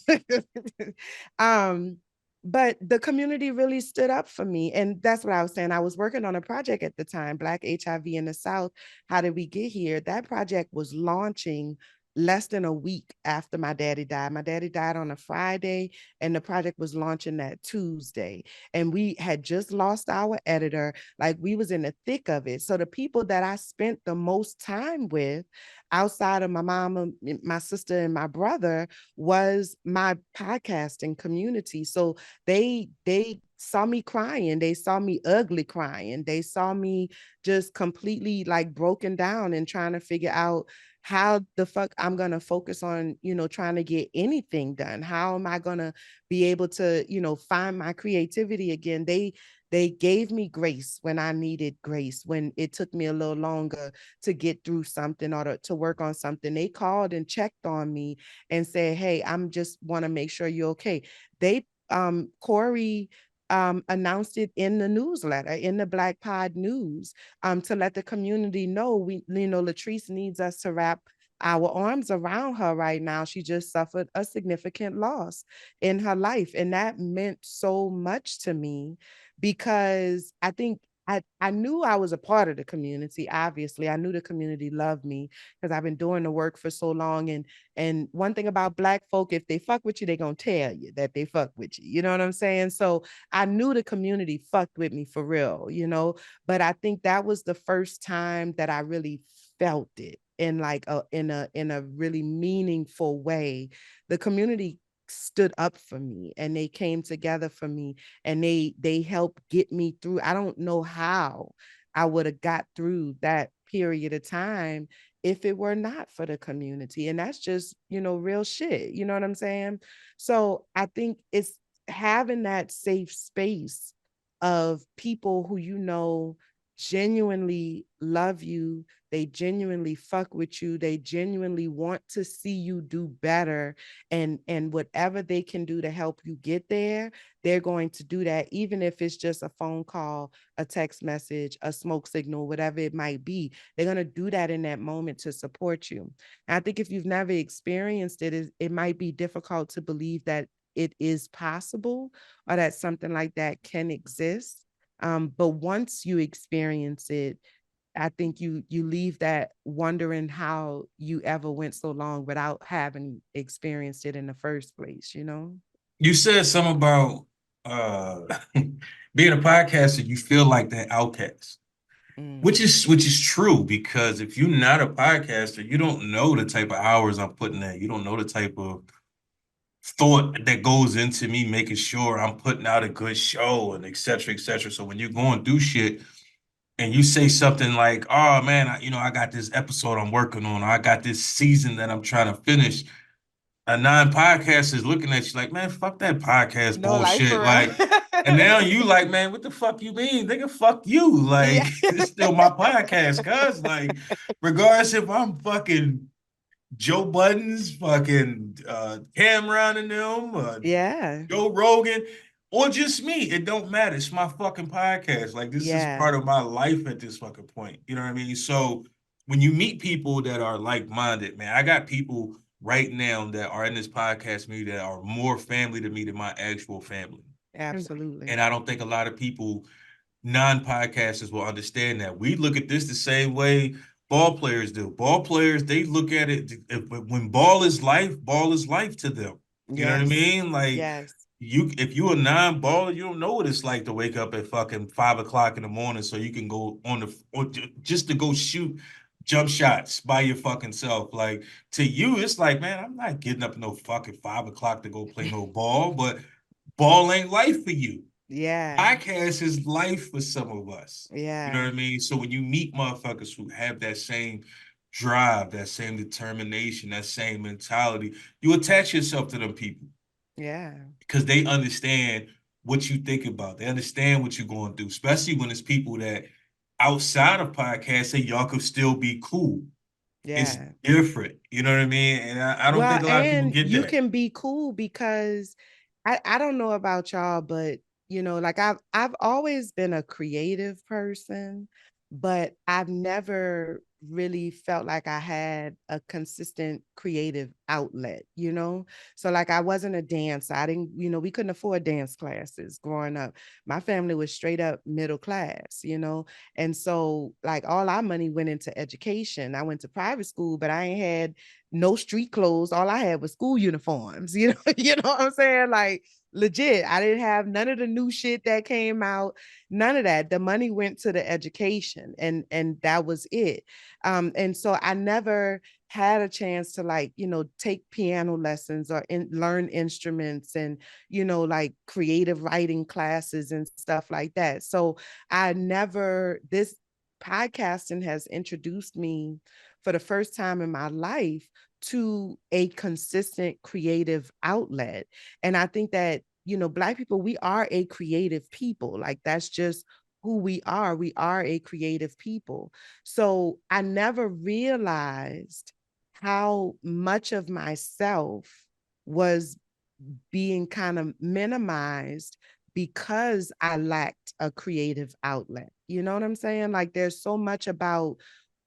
um, but the community really stood up for me. And that's what I was saying. I was working on a project at the time, Black HIV in the South. How did we get here? That project was launching less than a week after my daddy died. My daddy died on a Friday, and the project was launching that Tuesday. And we had just lost our editor. Like, we was in the thick of it. So the people that I spent the most time with outside of my mama, my sister, and my brother was my podcasting community. So they saw me crying, they saw me ugly crying, they saw me just completely like broken down and trying to figure out how the fuck I'm gonna focus on, you know, trying to get anything done. How am I gonna be able to, you know, find my creativity again? They gave me grace when I needed grace, when it took me a little longer to get through something or to work on something. They called and checked on me and said, hey, I'm just want to make sure you're okay. They Corey announced it in the newsletter, in the Black Pod News, to let the community know we, you know, LATRICE needs us to wrap our arms around her right now. She just suffered a significant loss in her life. And that meant so much to me because I think I knew I was a part of the community. Obviously, I knew the community loved me because I've been doing the work for so long. And one thing about Black folk, if they fuck with you, they're gonna tell you that they fuck with you. You know what I'm saying? So I knew the community fucked with me for real, you know. But I think that was the first time that I really felt it in like in a really meaningful way. The community stood up for me and they came together for me and they helped get me through. I don't know how I would have got through that period of time if it were not for the community. And that's just, you know, real shit. You know what I'm saying? So I think it's having that safe space of people who, you know, genuinely love you, they genuinely fuck with you, they genuinely want to see you do better, and whatever they can do to help you get there, they're going to do that, even if it's just a phone call, a text message, a smoke signal, whatever it might be. They're going to do that in that moment to support you. And I think if you've never experienced it, it might be difficult to believe that it is possible or that something like that can exist. But once you experience it, I think you leave that wondering how you ever went so long without having experienced it in the first place, you know? You said something about uh being a podcaster, you feel like that outcast. Mm. Which is true, because if you're not a podcaster, you don't know the type of hours I'm putting in. You don't know the type of thought that goes into me making sure I'm putting out a good show and et cetera, et cetera. So when you're going through shit and you say something like, "Oh man, I got this episode I'm working on, or I got this season that I'm trying to finish," a non-podcast is looking at you like, "Man, fuck that podcast No, like bullshit." for real. Like, and now you like, "Man, what the fuck you mean? Nigga, fuck you." Yeah. Like, it's still my podcast, cuz like, regardless if I'm fucking Joe Budden's, fucking Cameron and them, Yeah. Joe Rogan, or just me. It don't matter. It's my fucking podcast. Like, this is Yeah. part of my life at this fucking point. You know what I mean? So when you meet people that are like-minded, man, I got people right now that are in this podcast community that are more family to me than my actual family. Absolutely. And I don't think a lot of people, non-podcasters, will understand that. We look at this the same way ball players do. Ball players, they look at it when ball is life to them. You know what I Yes. mean? Like, Yes. if you a non-baller, you don't know what it's like to wake up at fucking 5 o'clock in the morning so you can go on just to go shoot jump shots by your fucking self. Like, to you, it's like, man, I'm not getting up no fucking 5 o'clock to go play no ball, but ball ain't life for you. Yeah. Podcast is life for some of us. You know Yeah. what I mean? So when you meet motherfuckers who have that same drive, that same determination, that same mentality, you attach yourself to them people Yeah. because they understand what you think about. They understand what you're going through, especially when it's people that outside of podcasts say y'all could still be cool. It's Yeah. different. You know what I mean? And I don't Well, think a lot of people and get you that. can be cool because I don't know about y'all, but like I've always been a creative person, but I've never really felt like I had a consistent creative outlet. So like I wasn't a dancer. I didn't, we couldn't afford dance classes growing up. My family was straight up middle class. And so like all our money went into education. I went to private school, but I ain't had no street clothes. All I had was school uniforms, you know what I'm saying? Like legit. I didn't have none of the new shit that came out, none of that. The money went to the education and that was it. And so I never had a chance to like, take piano lessons or learn instruments and, like creative writing classes and stuff like that. So this podcasting has introduced me for the first time in my life to a consistent creative outlet. And I think that, Black people, we are a creative people. Like that's just who we are. We are a creative people. So I never realized how much of myself was being kind of minimized because I lacked a creative outlet. You know what I'm saying? Like there's so much about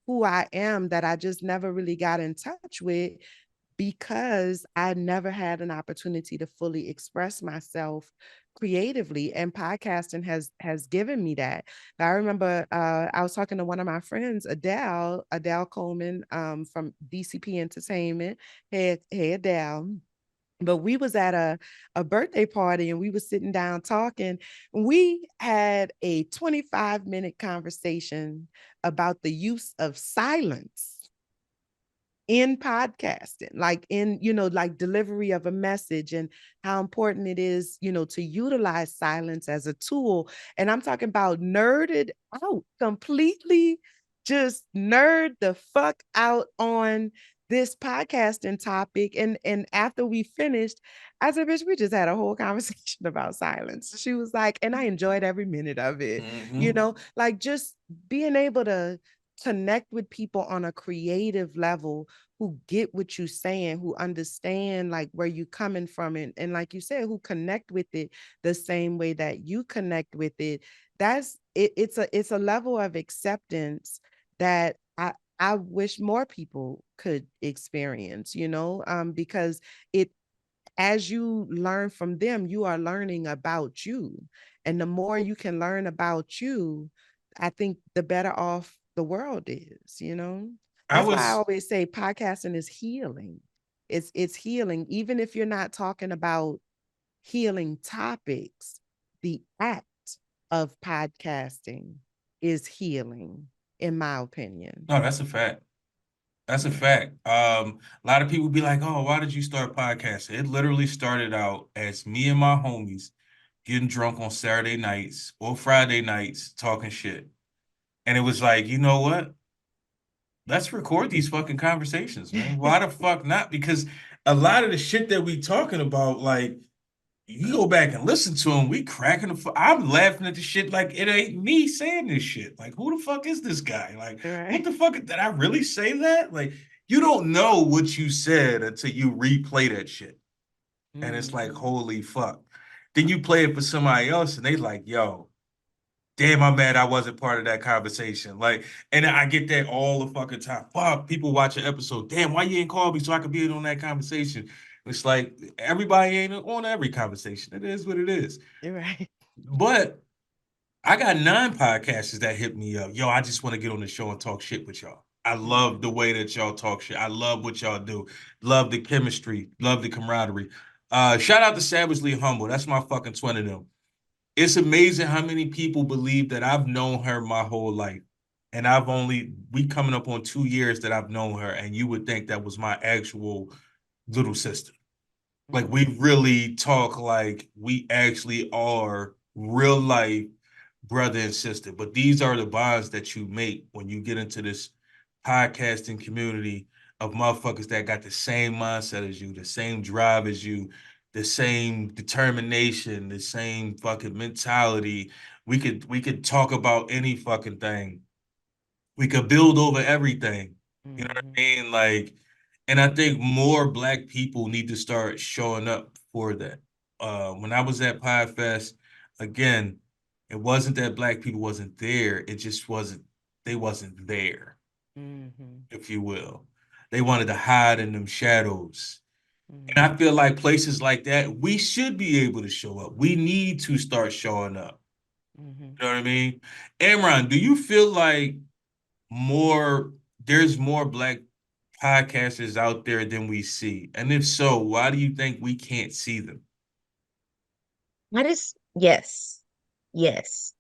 who I am that I just never really got in touch with because I never had an opportunity to fully express myself creatively, and podcasting has given me that. I remember I was talking to one of my friends, Adele Coleman, from DCP Entertainment. Hey Adele. But we was at a birthday party and we was sitting down talking. We had a 25-minute conversation about the use of silence in podcasting, like in, like delivery of a message and how important it is, to utilize silence as a tool. And I'm talking about nerded out, completely just nerd the fuck out on this podcasting topic. And after we finished, I said, bitch, we just had a whole conversation about silence. She was like, and I enjoyed every minute of it, like just being able to connect with people on a creative level who get what you're saying, who understand like where you're coming from, and like you said, who connect with it the same way that you connect with it. That's it. It's a level of acceptance that I wish more people could experience, because it as you learn from them, you are learning about you. And the more you can learn about you, I think the better off the world is. I That's why I was always say podcasting is healing. It's healing. Even if you're not talking about healing topics, the act of podcasting is healing, in my opinion. no, that's a fact. That's a Yeah. fact. A lot of people be like, "Oh, why did you start podcasting?" It literally started out as me and my homies getting drunk on Saturday nights or Friday nights talking shit. And it was like, you know what? Let's record these fucking conversations, man. Why the fuck not? Because a lot of the shit that we talking about, like, you go back and listen to them, we cracking I'm laughing at the shit like it ain't me saying this shit. Like, who the fuck is this guy? Like, what Right. the fuck did I really say that? Like, you don't know what you said until you replay that shit. And it's like, Mhm. holy fuck. Then you play it for somebody else and they like, yo, damn, I'm mad I wasn't part of that conversation. Like, and I get that all the fucking time. Fuck, people watch an episode. Damn, why you ain't call me so I could be in on that conversation? It's like everybody ain't on every conversation. It is what it is. You're right. But I got 9 podcasters that hit me up. Yo, I just want to get on the show and talk shit with y'all. I love the Mhm. way that y'all talk shit. I love what y'all do. Love the chemistry. Love the camaraderie. Shout out to Savagely Humble. That's my fucking twin of them. It's amazing how many people believe that I've known her my whole life. And we coming up on 2 years that I've known her, and you would think that was my actual little sister. Like we Mhm. really talk like we actually are real life brother and sister. But these are the bonds that you make when you get into this podcasting community of motherfuckers that got the same mindset as you, the same drive as you, the same determination, the same fucking mentality. We could talk about any fucking thing. We could build over everything. You know what I mean? Like, and I think more black people need to start showing up for that. When I was at PodFest, again, it wasn't that black people wasn't there. It just wasn't, they wasn't there, Mm-hmm. if you will. They wanted to hide in them shadows. And Mm-hmm. I feel like places like that, we should be able to show up. We need to start showing up. Mm-hmm. You know what I mean? Amron, do you feel like more there's more black podcasters out there than we see? And if so, why do you think we can't see them? That is, yes, yes.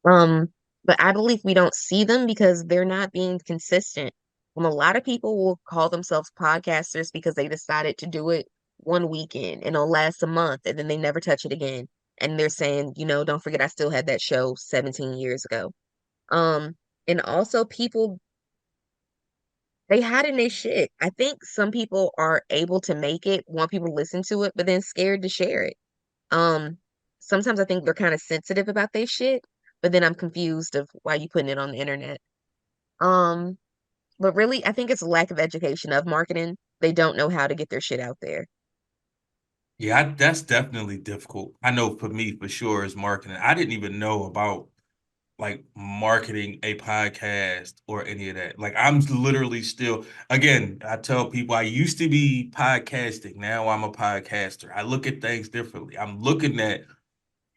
Um, but I believe we don't see them because they're not being consistent. A lot of people will call themselves podcasters because they decided to do it one weekend and it'll last a month and then they never touch it again. And they're saying, don't forget I still had that show 17 years ago. Um, and also people they hide in their shit. I think some people are able to make it, want people to listen to it, but then scared to share it. Um, Sometimes I think they're kind of sensitive about their shit, but then I'm confused of why you putting it on the internet. Um, but really, I think it's a lack of education of marketing. They don't know how to get their shit out there. Yeah, that's definitely difficult. I know for me, for sure, is marketing. I didn't even know about like marketing a podcast or any of that. Like I'm literally still, again, I tell people I used to be podcasting. Now I'm a podcaster. I look at things differently. I'm looking at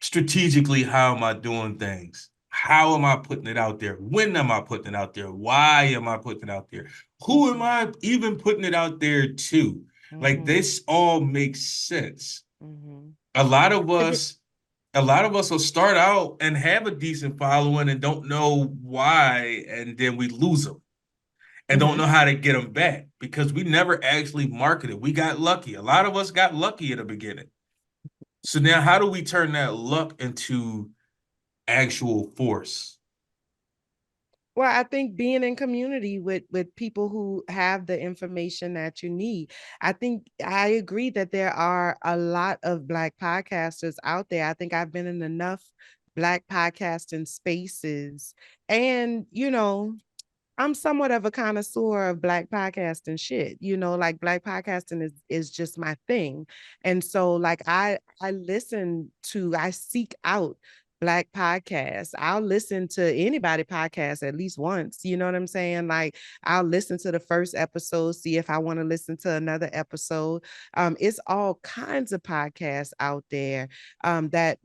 strategically, how am I doing things? How am I putting it out there? When am I putting it out there? Why am I putting it out there? Who am I even putting it out there to? Like Mm-hmm. this all makes sense. Mm-hmm. A lot of 'Cause it, us, a lot of us will start out and have a decent following and don't know why, and then we lose them and don't mhm. know how to get them back because we never actually marketed. We got lucky. A lot of us got lucky at the beginning. So now, how do we turn that luck into actual force? Well, I think being in community with people who have the information that you need. I think I agree that there are a lot of black podcasters out there. I think I've been in enough black podcasting spaces and I'm somewhat of a connoisseur of black podcasting shit. Like black podcasting is just my thing. And so like I seek out black podcasts. I'll listen to anybody podcast at least once. You know what I'm saying? Like I'll listen to the first episode, see if I want to listen to another episode. It's all kinds of podcasts out there that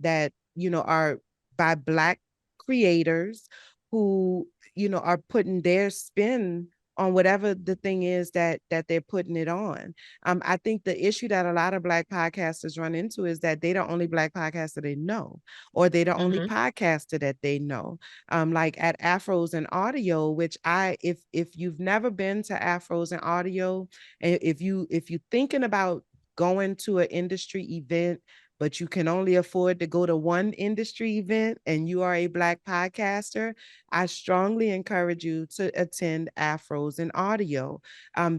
are by black creators who are putting their spin on whatever the thing is that they're putting it on. I think the issue that a lot of black podcasters run into is that they're the only black podcaster they know, or they're the only Mhm. podcaster that they know. Like at Afros and Audio, which if you've never been to Afros and Audio, and if you thinking about going to an industry event but you can only afford to go to one industry event and you are a black podcaster, I strongly encourage you to attend Afros and Audio,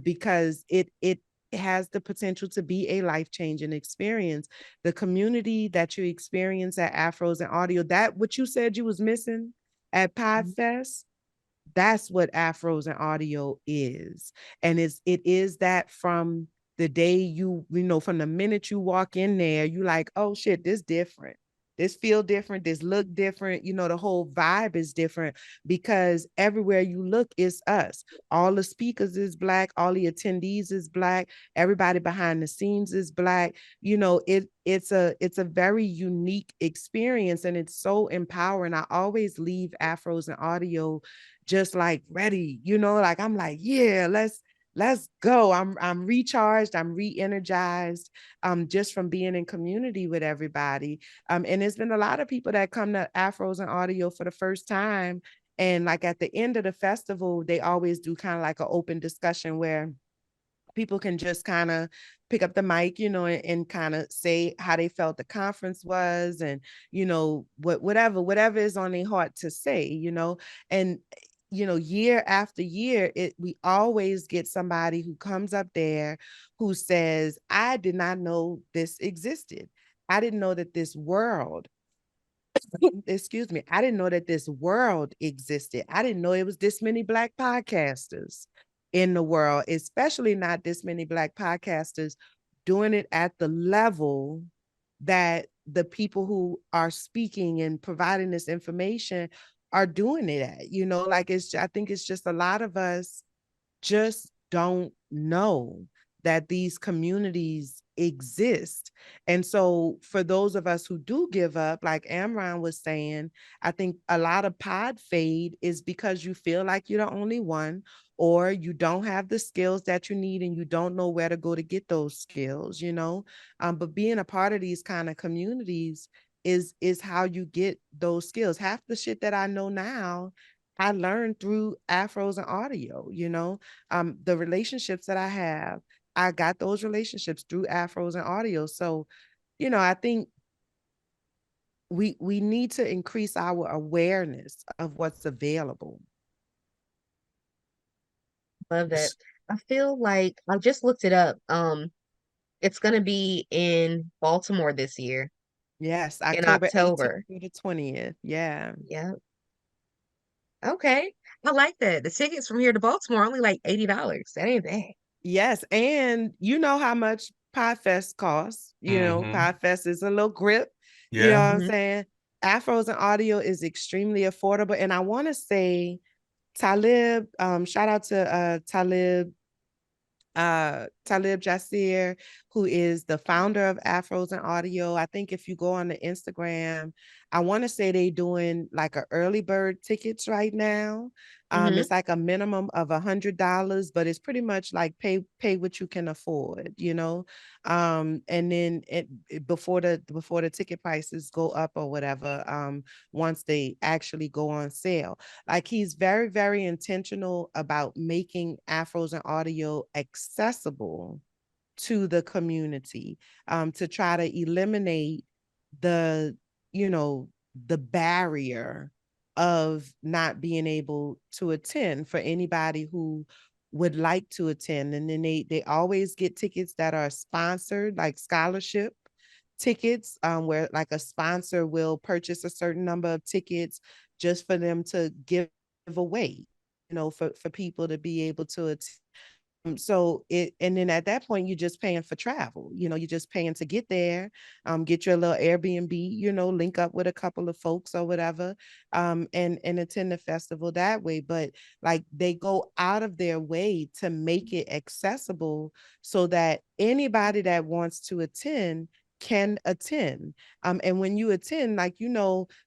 because it has the potential to be a life-changing experience. The community that you experience at Afros and Audio, that what you said you was missing at Podfest, that's what Afros and Audio is. And it is that from the day from the minute you walk in there, you like, oh shit, this different. This feel different, this look different, the whole vibe is different because everywhere you look is us. All the speakers is black, all the attendees is black, everybody behind the scenes is black. It's a very unique experience and it's so empowering. I always leave Afros and Audio just like ready, like I'm like, yeah, let's go. I'm recharged, I'm re-energized, just from being in community with everybody. And there's been a lot of people that come to Afros and Audio for the first time. And like at the end of the festival, they always do kind of like an open discussion where people can just kind of pick up the mic, and kind of say how they felt the conference was, and whatever is on their heart to say, and year after year, we always get somebody who comes up there who says, I did not know this existed. I didn't know that this world, excuse me, I didn't know that this world existed. I didn't know it was this many Black podcasters in the world, especially not this many Black podcasters doing it at the level that the people who are speaking and providing this information are doing it at. Like I think it's just a lot of us just don't know that these communities exist. And so for those of us who do give up, like Amron was saying, I think a lot of pod fade is because you feel like you're the only one, or you don't have the skills that you need and you don't know where to go to get those skills. But being a part of these kind of communities is how you get those skills. Half the shit that I know now, I learned through afros and audio. The relationships that I have, I got those relationships through afros and audio. So, I think we need to increase our awareness of what's available. Love that. I feel like I just looked it up. It's gonna be in Baltimore this year Yes, in October 18th October. through the 20th. Yeah. Yeah. Okay. I like that. The tickets from here to Baltimore are only like $80. That ain't bad. Yes. And you know how much Podfest costs. Podfest is a little grip. You know Yeah. what I'm Mhm. saying? Afros and audio is extremely affordable. And I want to say Talib, shout out to Talib Jasir, who is the founder of Afros and Audio. I think if you go on the Instagram, I want to say they doing like a early bird tickets right now. Mhm. It's like a minimum of $100, but it's pretty much like pay what you can afford. And then before the ticket prices go up or whatever, once they actually go on sale. Like he's very, very intentional about making afros and audio accessible to the community, to try to eliminate the, the barrier of not being able to attend for anybody who would like to attend. And then they always get tickets that are sponsored, like scholarship tickets, where like a sponsor will purchase a certain number of tickets just for them to give away, for people to be able to attend. And then at that point, you're just paying for travel. You're just paying to get there, get your little Airbnb, link up with a couple of folks or whatever, and attend the festival that way. But like they go out of their way to make it accessible so that anybody that wants to attend can attend. And when you attend, like,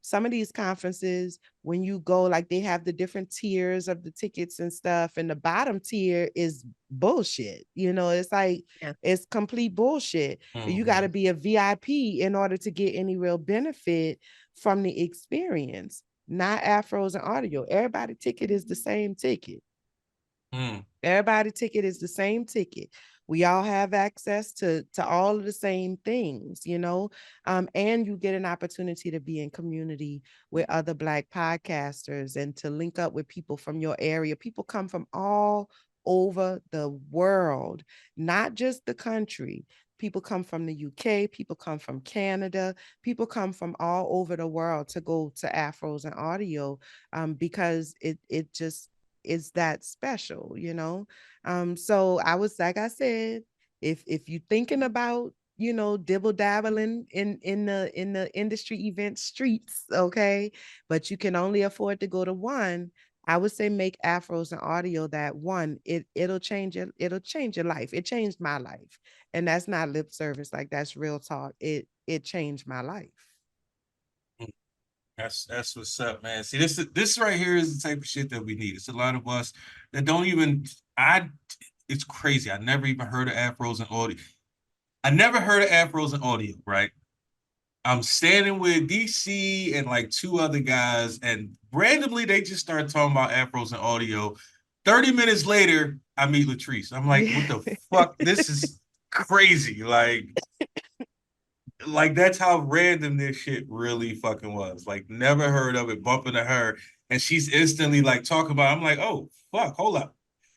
some of these conferences, when you go, like they have the different tiers of the tickets and stuff, and the bottom tier is bullshit. It's like, Yeah. it's complete bullshit. You got to be a VIP in order to get any real benefit from the experience. Not afros and audio. Everybody ticket is the same ticket. Everybody ticket is the same ticket. We all have access to all of the same things, and you get an opportunity to be in community with other Black podcasters and to link up with people from your area. People come from all over the world, not just the country. People come from the UK, people come from Canada, people come from all over the world to go to Afros and Audio, because it just is that special. So I was, like I said, if you're thinking about, dibble dabbling in the industry event streets, okay, but you can only afford to go to one, I would say make afros and audio that one. It'll change your life. It changed my life. And that's not lip service, like that's real talk. It changed my life. That's what's up, man. See, this right here is the type of shit that we need. It's a lot of us that don't even. It's crazy. I never even heard of afros and audio. I never heard of afros and audio. Right. I'm standing with DC and like two other guys, and randomly they just start talking about afros and audio. 30 minutes later, I meet LATRICE. I'm like, what the fuck? This is crazy. Like, Like that's how random this shit really fucking was. Like never heard of it, bumping to her, and she's instantly like talking about. I'm like, oh fuck, hold up,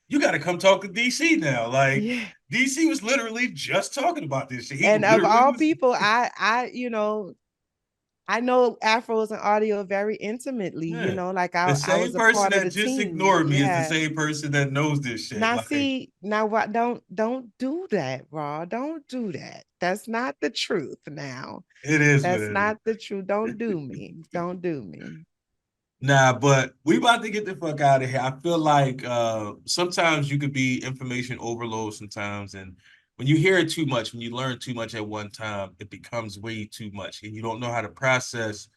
you got to come talk to DC now. Like Yeah. DC was literally just talking about this shit. He And of literally all was. people, I know Afros and audio very intimately, Yeah. like The I same was a person part of that the just team. ignored me is the Yeah. same person that knows this shit. Now Like see, now what don't do that, Raw. Don't do that. That's not the truth now. it is what That's it is. not the truth. Don't do me. Don't do me. Nah, but we about to get the fuck out of here. I feel like sometimes you could be information overload sometimes, and when you hear it too much, when you learn too much at one time, it becomes way too much, and you don't know how to process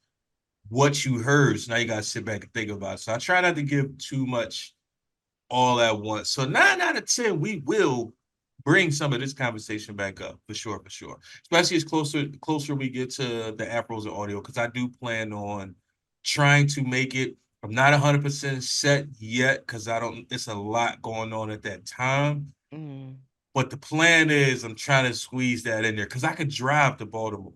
what you heard. So now you gotta sit back and think about it. So I try not to give too much all at once. So 9 out of 10, we will bring some of this conversation back up for sure, for sure. Especially as closer we get to the Afros and audio, because I do plan on trying to make it. I'm not 100% set yet because I don't. It's a lot going on at that time. Mm. But the plan is I'm trying to squeeze that in there because I could drive to Baltimore,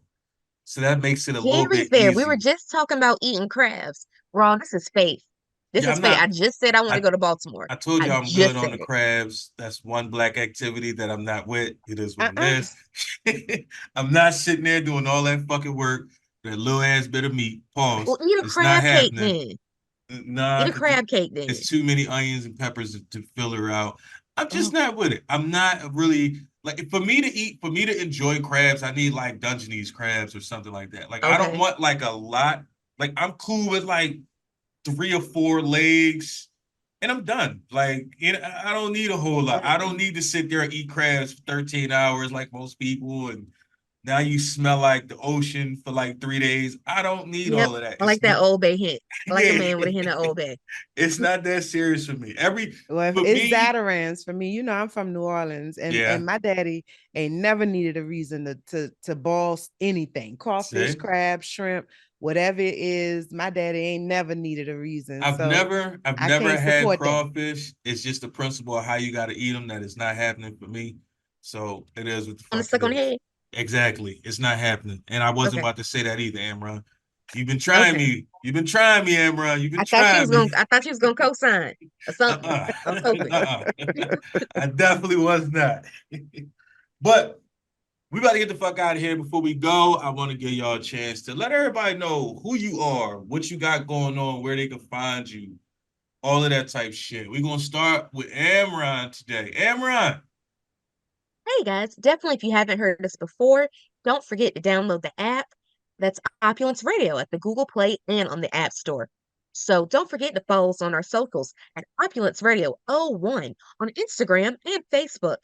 so that makes it a little Very bit fair. We were easier. just talking about eating crabs. Ron, this is faith. This Yeah, is I'm faith. not. I just said I want to I go to Baltimore. I told I you I'm good just on said the it. crabs. That's one black activity that I'm not with. It is what it Uh-uh. is. I'm not sitting there doing all that fucking work. That little ass bit of meat. Pause. Well, eat a It's not crab cake happening. then. Nah, Eat a because crab cake then. it's too many onions and peppers to fill her out. I'm just Oh, not with it. I'm not really like for me to enjoy crabs, I need like Dungeness crabs or something like that. Like I don't Okay. want like a lot. Like I'm cool with like 3 or 4 legs, and I'm done. Like, I don't need a whole lot. I don't mm-mm. need to sit there and eat crabs for 13 hours like most people, and now you smell like the ocean for like 3 days. I don't need Yep. all of that. I like It's that not, Old Bay hint. I like a yeah, man with a hint of Old Bay. it's not that serious for me. Well, if For it's me, Zatarans for me, I'm from New Orleans, and yeah. my daddy ain't never needed a reason to boil anything, crawfish, See, crab, shrimp, whatever it is. My daddy ain't never needed a reason, so I've I never can't had support that. crawfish. It's just the principle of how you got to eat them that is not happening for me. So it is what the On the fuck it stuck on the is. head. Exactly. It's not happening. And I wasn't Okay. about to say that either, Amron. You've been trying Okay. me. You've been trying me, Amron. You've been trying me. I thought you was gonna co-sign or something. Uh-uh. I was hoping. Uh-uh. I definitely was not. But we about to get the fuck out of here. Before we go, I want to give y'all a chance to let everybody know who you are, what you got going on, where they can find you, all of that type shit. We're gonna start with Amron today. Amron. Hey guys, definitely if you haven't heard us before, don't forget to download the app. That's Opulence Radio at the Google Play and on the App Store. So don't forget to follow us on our socials at Opulence Radio 01 on Instagram and Facebook.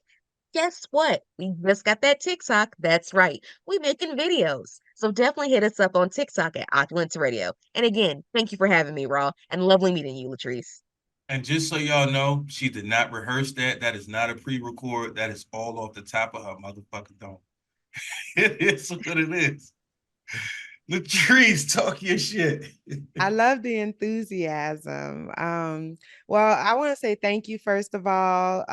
Guess what? We just got that TikTok. That's right. We making videos. So definitely hit us up on TikTok at Opulence Radio. And again, thank you for having me, Raw, and lovely meeting you, Latrice. And just so y'all know, she did not rehearse that. That is not a pre-record. That is all off the top of her motherfucking dome. It is what it is. Latrice, talk your shit. I love the enthusiasm. Well, I want to say thank you first of all,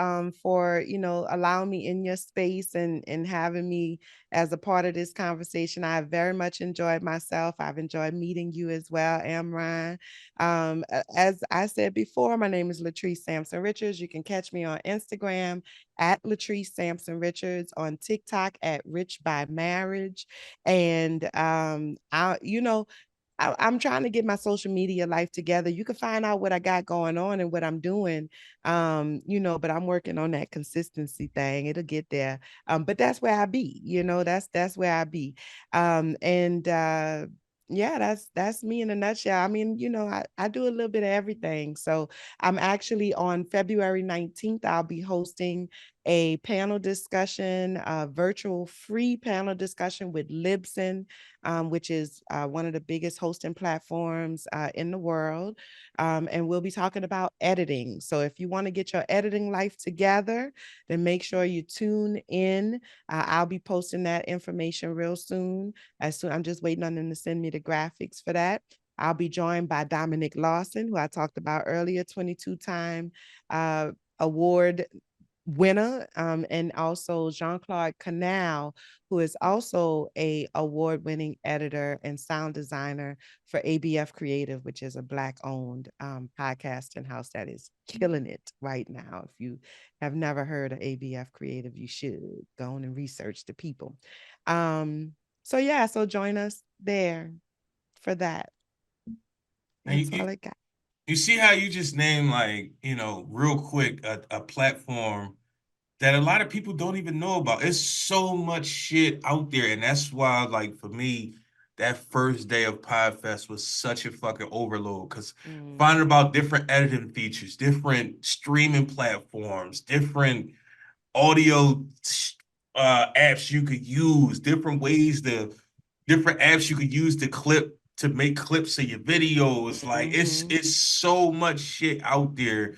for allowing me in your space and having me as a part of this conversation. I very much enjoyed myself. I've enjoyed meeting you as well, Amron. As I said before, my name is Latrice Sampson Richards. You can catch me on Instagram at Latrice Sampson Richards, on TikTok at Rich by Marriage, and I'm trying to get my social media life together. You can find out what I got going on and what I'm doing. But I'm working on that consistency thing. It'll get there. But that's where I be, that's where I be. And yeah, that's me in a nutshell. I mean, I do a little bit of everything. So I'm actually on February 19th, I'll be hosting a panel discussion, a virtual free panel discussion with Libsyn, which is one of the biggest hosting platforms in the world. And we'll be talking about editing. So if you want to get your editing life together, then make sure you tune in. I'll be posting that information real soon. I'm just waiting on them to send me the graphics for that. I'll be joined by Dominic Lawson, who I talked about earlier, 22-time award winner, and also Jean-Claude Canal, who is also a award-winning editor and sound designer for ABF Creative, which is a Black-owned podcasting house that is killing it right now. If you have never heard of ABF Creative, you should go on and research the people. So yeah, so join us there for that. And That's all I got. you see how you just named, like, real quick, a platform that a lot of people don't even know about. It's so much shit out there. And that's why, like, for me, that first day of PodFest was such a fucking overload. Because finding about different editing features, different streaming platforms, different audio apps you could use, different apps you could use to make clips of your videos. Like, it's so much shit out there.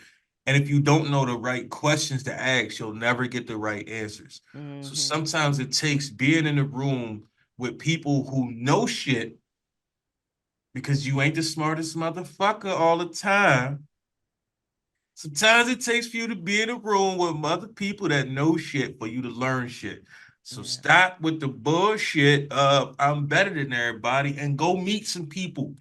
And if you don't know the right questions to ask, you'll never get the right answers. So sometimes it takes being in the room with people who know shit, because you ain't the smartest motherfucker all the time. Sometimes it takes for you to be in a room with other people that know shit for you to learn shit. So stop with the bullshit of I'm better than everybody and go meet some people.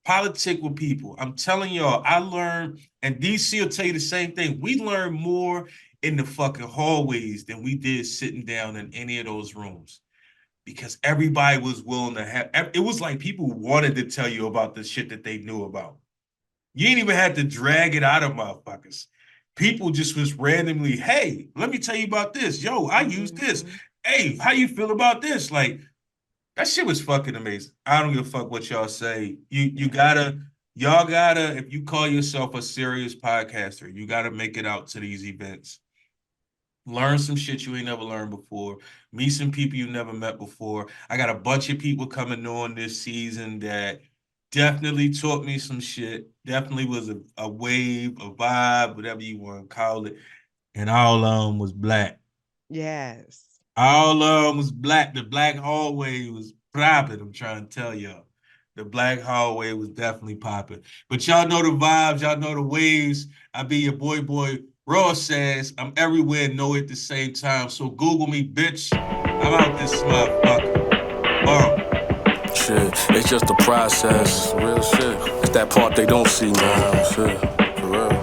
Politic with people. I'm telling y'all, I learned, and DC will tell you the same thing. We learned more in the fucking hallways than we did sitting down in any of those rooms, because everybody was willing to have. It was like people wanted to tell you about the shit that they knew about. You ain't even had to drag it out of motherfuckers. People just was randomly, hey, let me tell you about this. Yo, I use this. Hey, how you feel about this? Like, that shit was fucking amazing. I don't give a fuck what y'all say. Y'all gotta, if you call yourself a serious podcaster, you gotta make it out to these events. Learn some shit you ain't never learned before. Meet some people you never met before. I got a bunch of people coming on this season that definitely taught me some shit. Definitely was a wave, a vibe, whatever you want to call it. And all of them was Black. Yes. All of them was Black. The Black hallway was popping, I'm trying to tell y'all. The Black hallway was definitely popping. But y'all know the vibes, y'all know the waves. I be your boy, Raw says. I'm everywhere and know it at the same time. So Google me, bitch. I'm out this motherfucker. Shit, it's just a process. Real shit. It's that part they don't see, man. Shit, for real.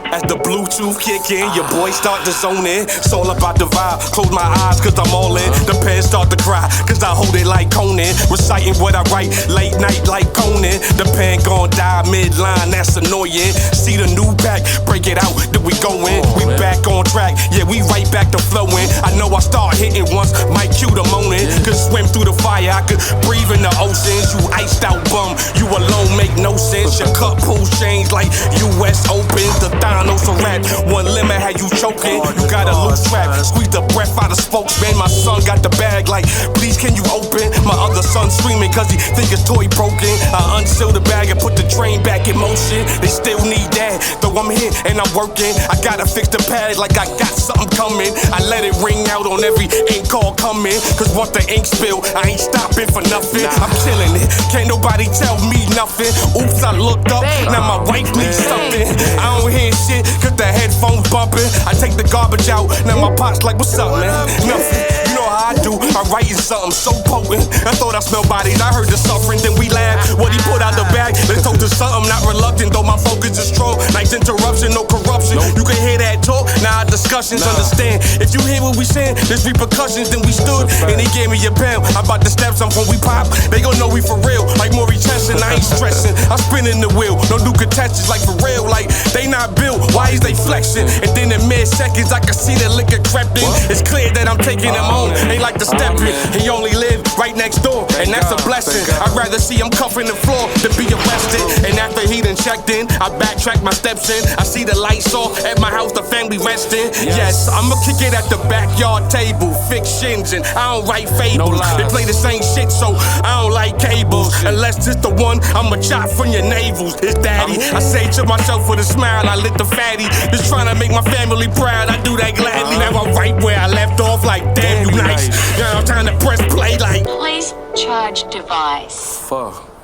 As the Bluetooth kick in, your boy start to zone in. It's all about the vibe. Close my eyes cause I'm all in. The pen start to cry cause I hold it like Conan. Reciting what I write late night like Conan. The pen gon' die midline, that's annoying. See the new pack, break it out, then we going. We back on track, yeah, we right back to flowing. I know I start hitting once, might cue the moaning. Could swim through the fire, I could breathe in the oceans. You iced out bum, you alone make no sense. Your cup pulls change like US Open. The Thanos a rat, one lemon had you choking. You got a loose trap, squeeze the breath out of spokesman. My son got the bag like, please can you open? My other son screaming cause he think his toy broken. I unseal the bag and put the train back in motion. They still need that, though I'm here and I'm working. I gotta fix the pad like I got something coming. I let it ring out on every ink call coming. Cause once the ink spill, I ain't stopping for nothing. I'm killing it, can't nobody tell me nothing. Oops, I looked up, now my wife needs something. I don't hear shit cause the headphones bumping. I take the garbage out, now my pot's like, what's up, man? Nothing, you know how I do. I'm writing something so potent. I thought I smelled bodies, I heard the suffering, then we laughed. What he put out the bag, let's talk to something, not reluctant, though my focus is strong. Nice interruption, no corruption. You can hear that talk, now our discussions understand. If you hear what we saying, there's repercussions, then we stood. And he gave me a bell, I'm about to step some when we pop. They gon' know we for real, like Maury Chesson, I ain't stressing. I'm spinning the wheel, no new contestants, like for real. Like, they not built, why is they flexing? And then in mid-seconds, I can see the liquor crept in. It's clear that I'm taking him home, ain't like the step in. He only live right next door, and that's a blessing. I'd rather see him cuffing the floor than be arrested. And after he done checked in, I backtrack my steps in. I see the lights off at my house, the family resting. Yes, I'ma kick it at the backyard table. Fictions, and I don't write fables. They play the same shit, so I don't like cables. Unless it's the one, I'ma chop from your navels. It's daddy, I say to myself with a smile, I lit the fatty. Just trying to make my family proud, I do that gladly. Now I'm right where I left off, like damn you nice. Now I'm trying to press play like, please charge device. Fuck.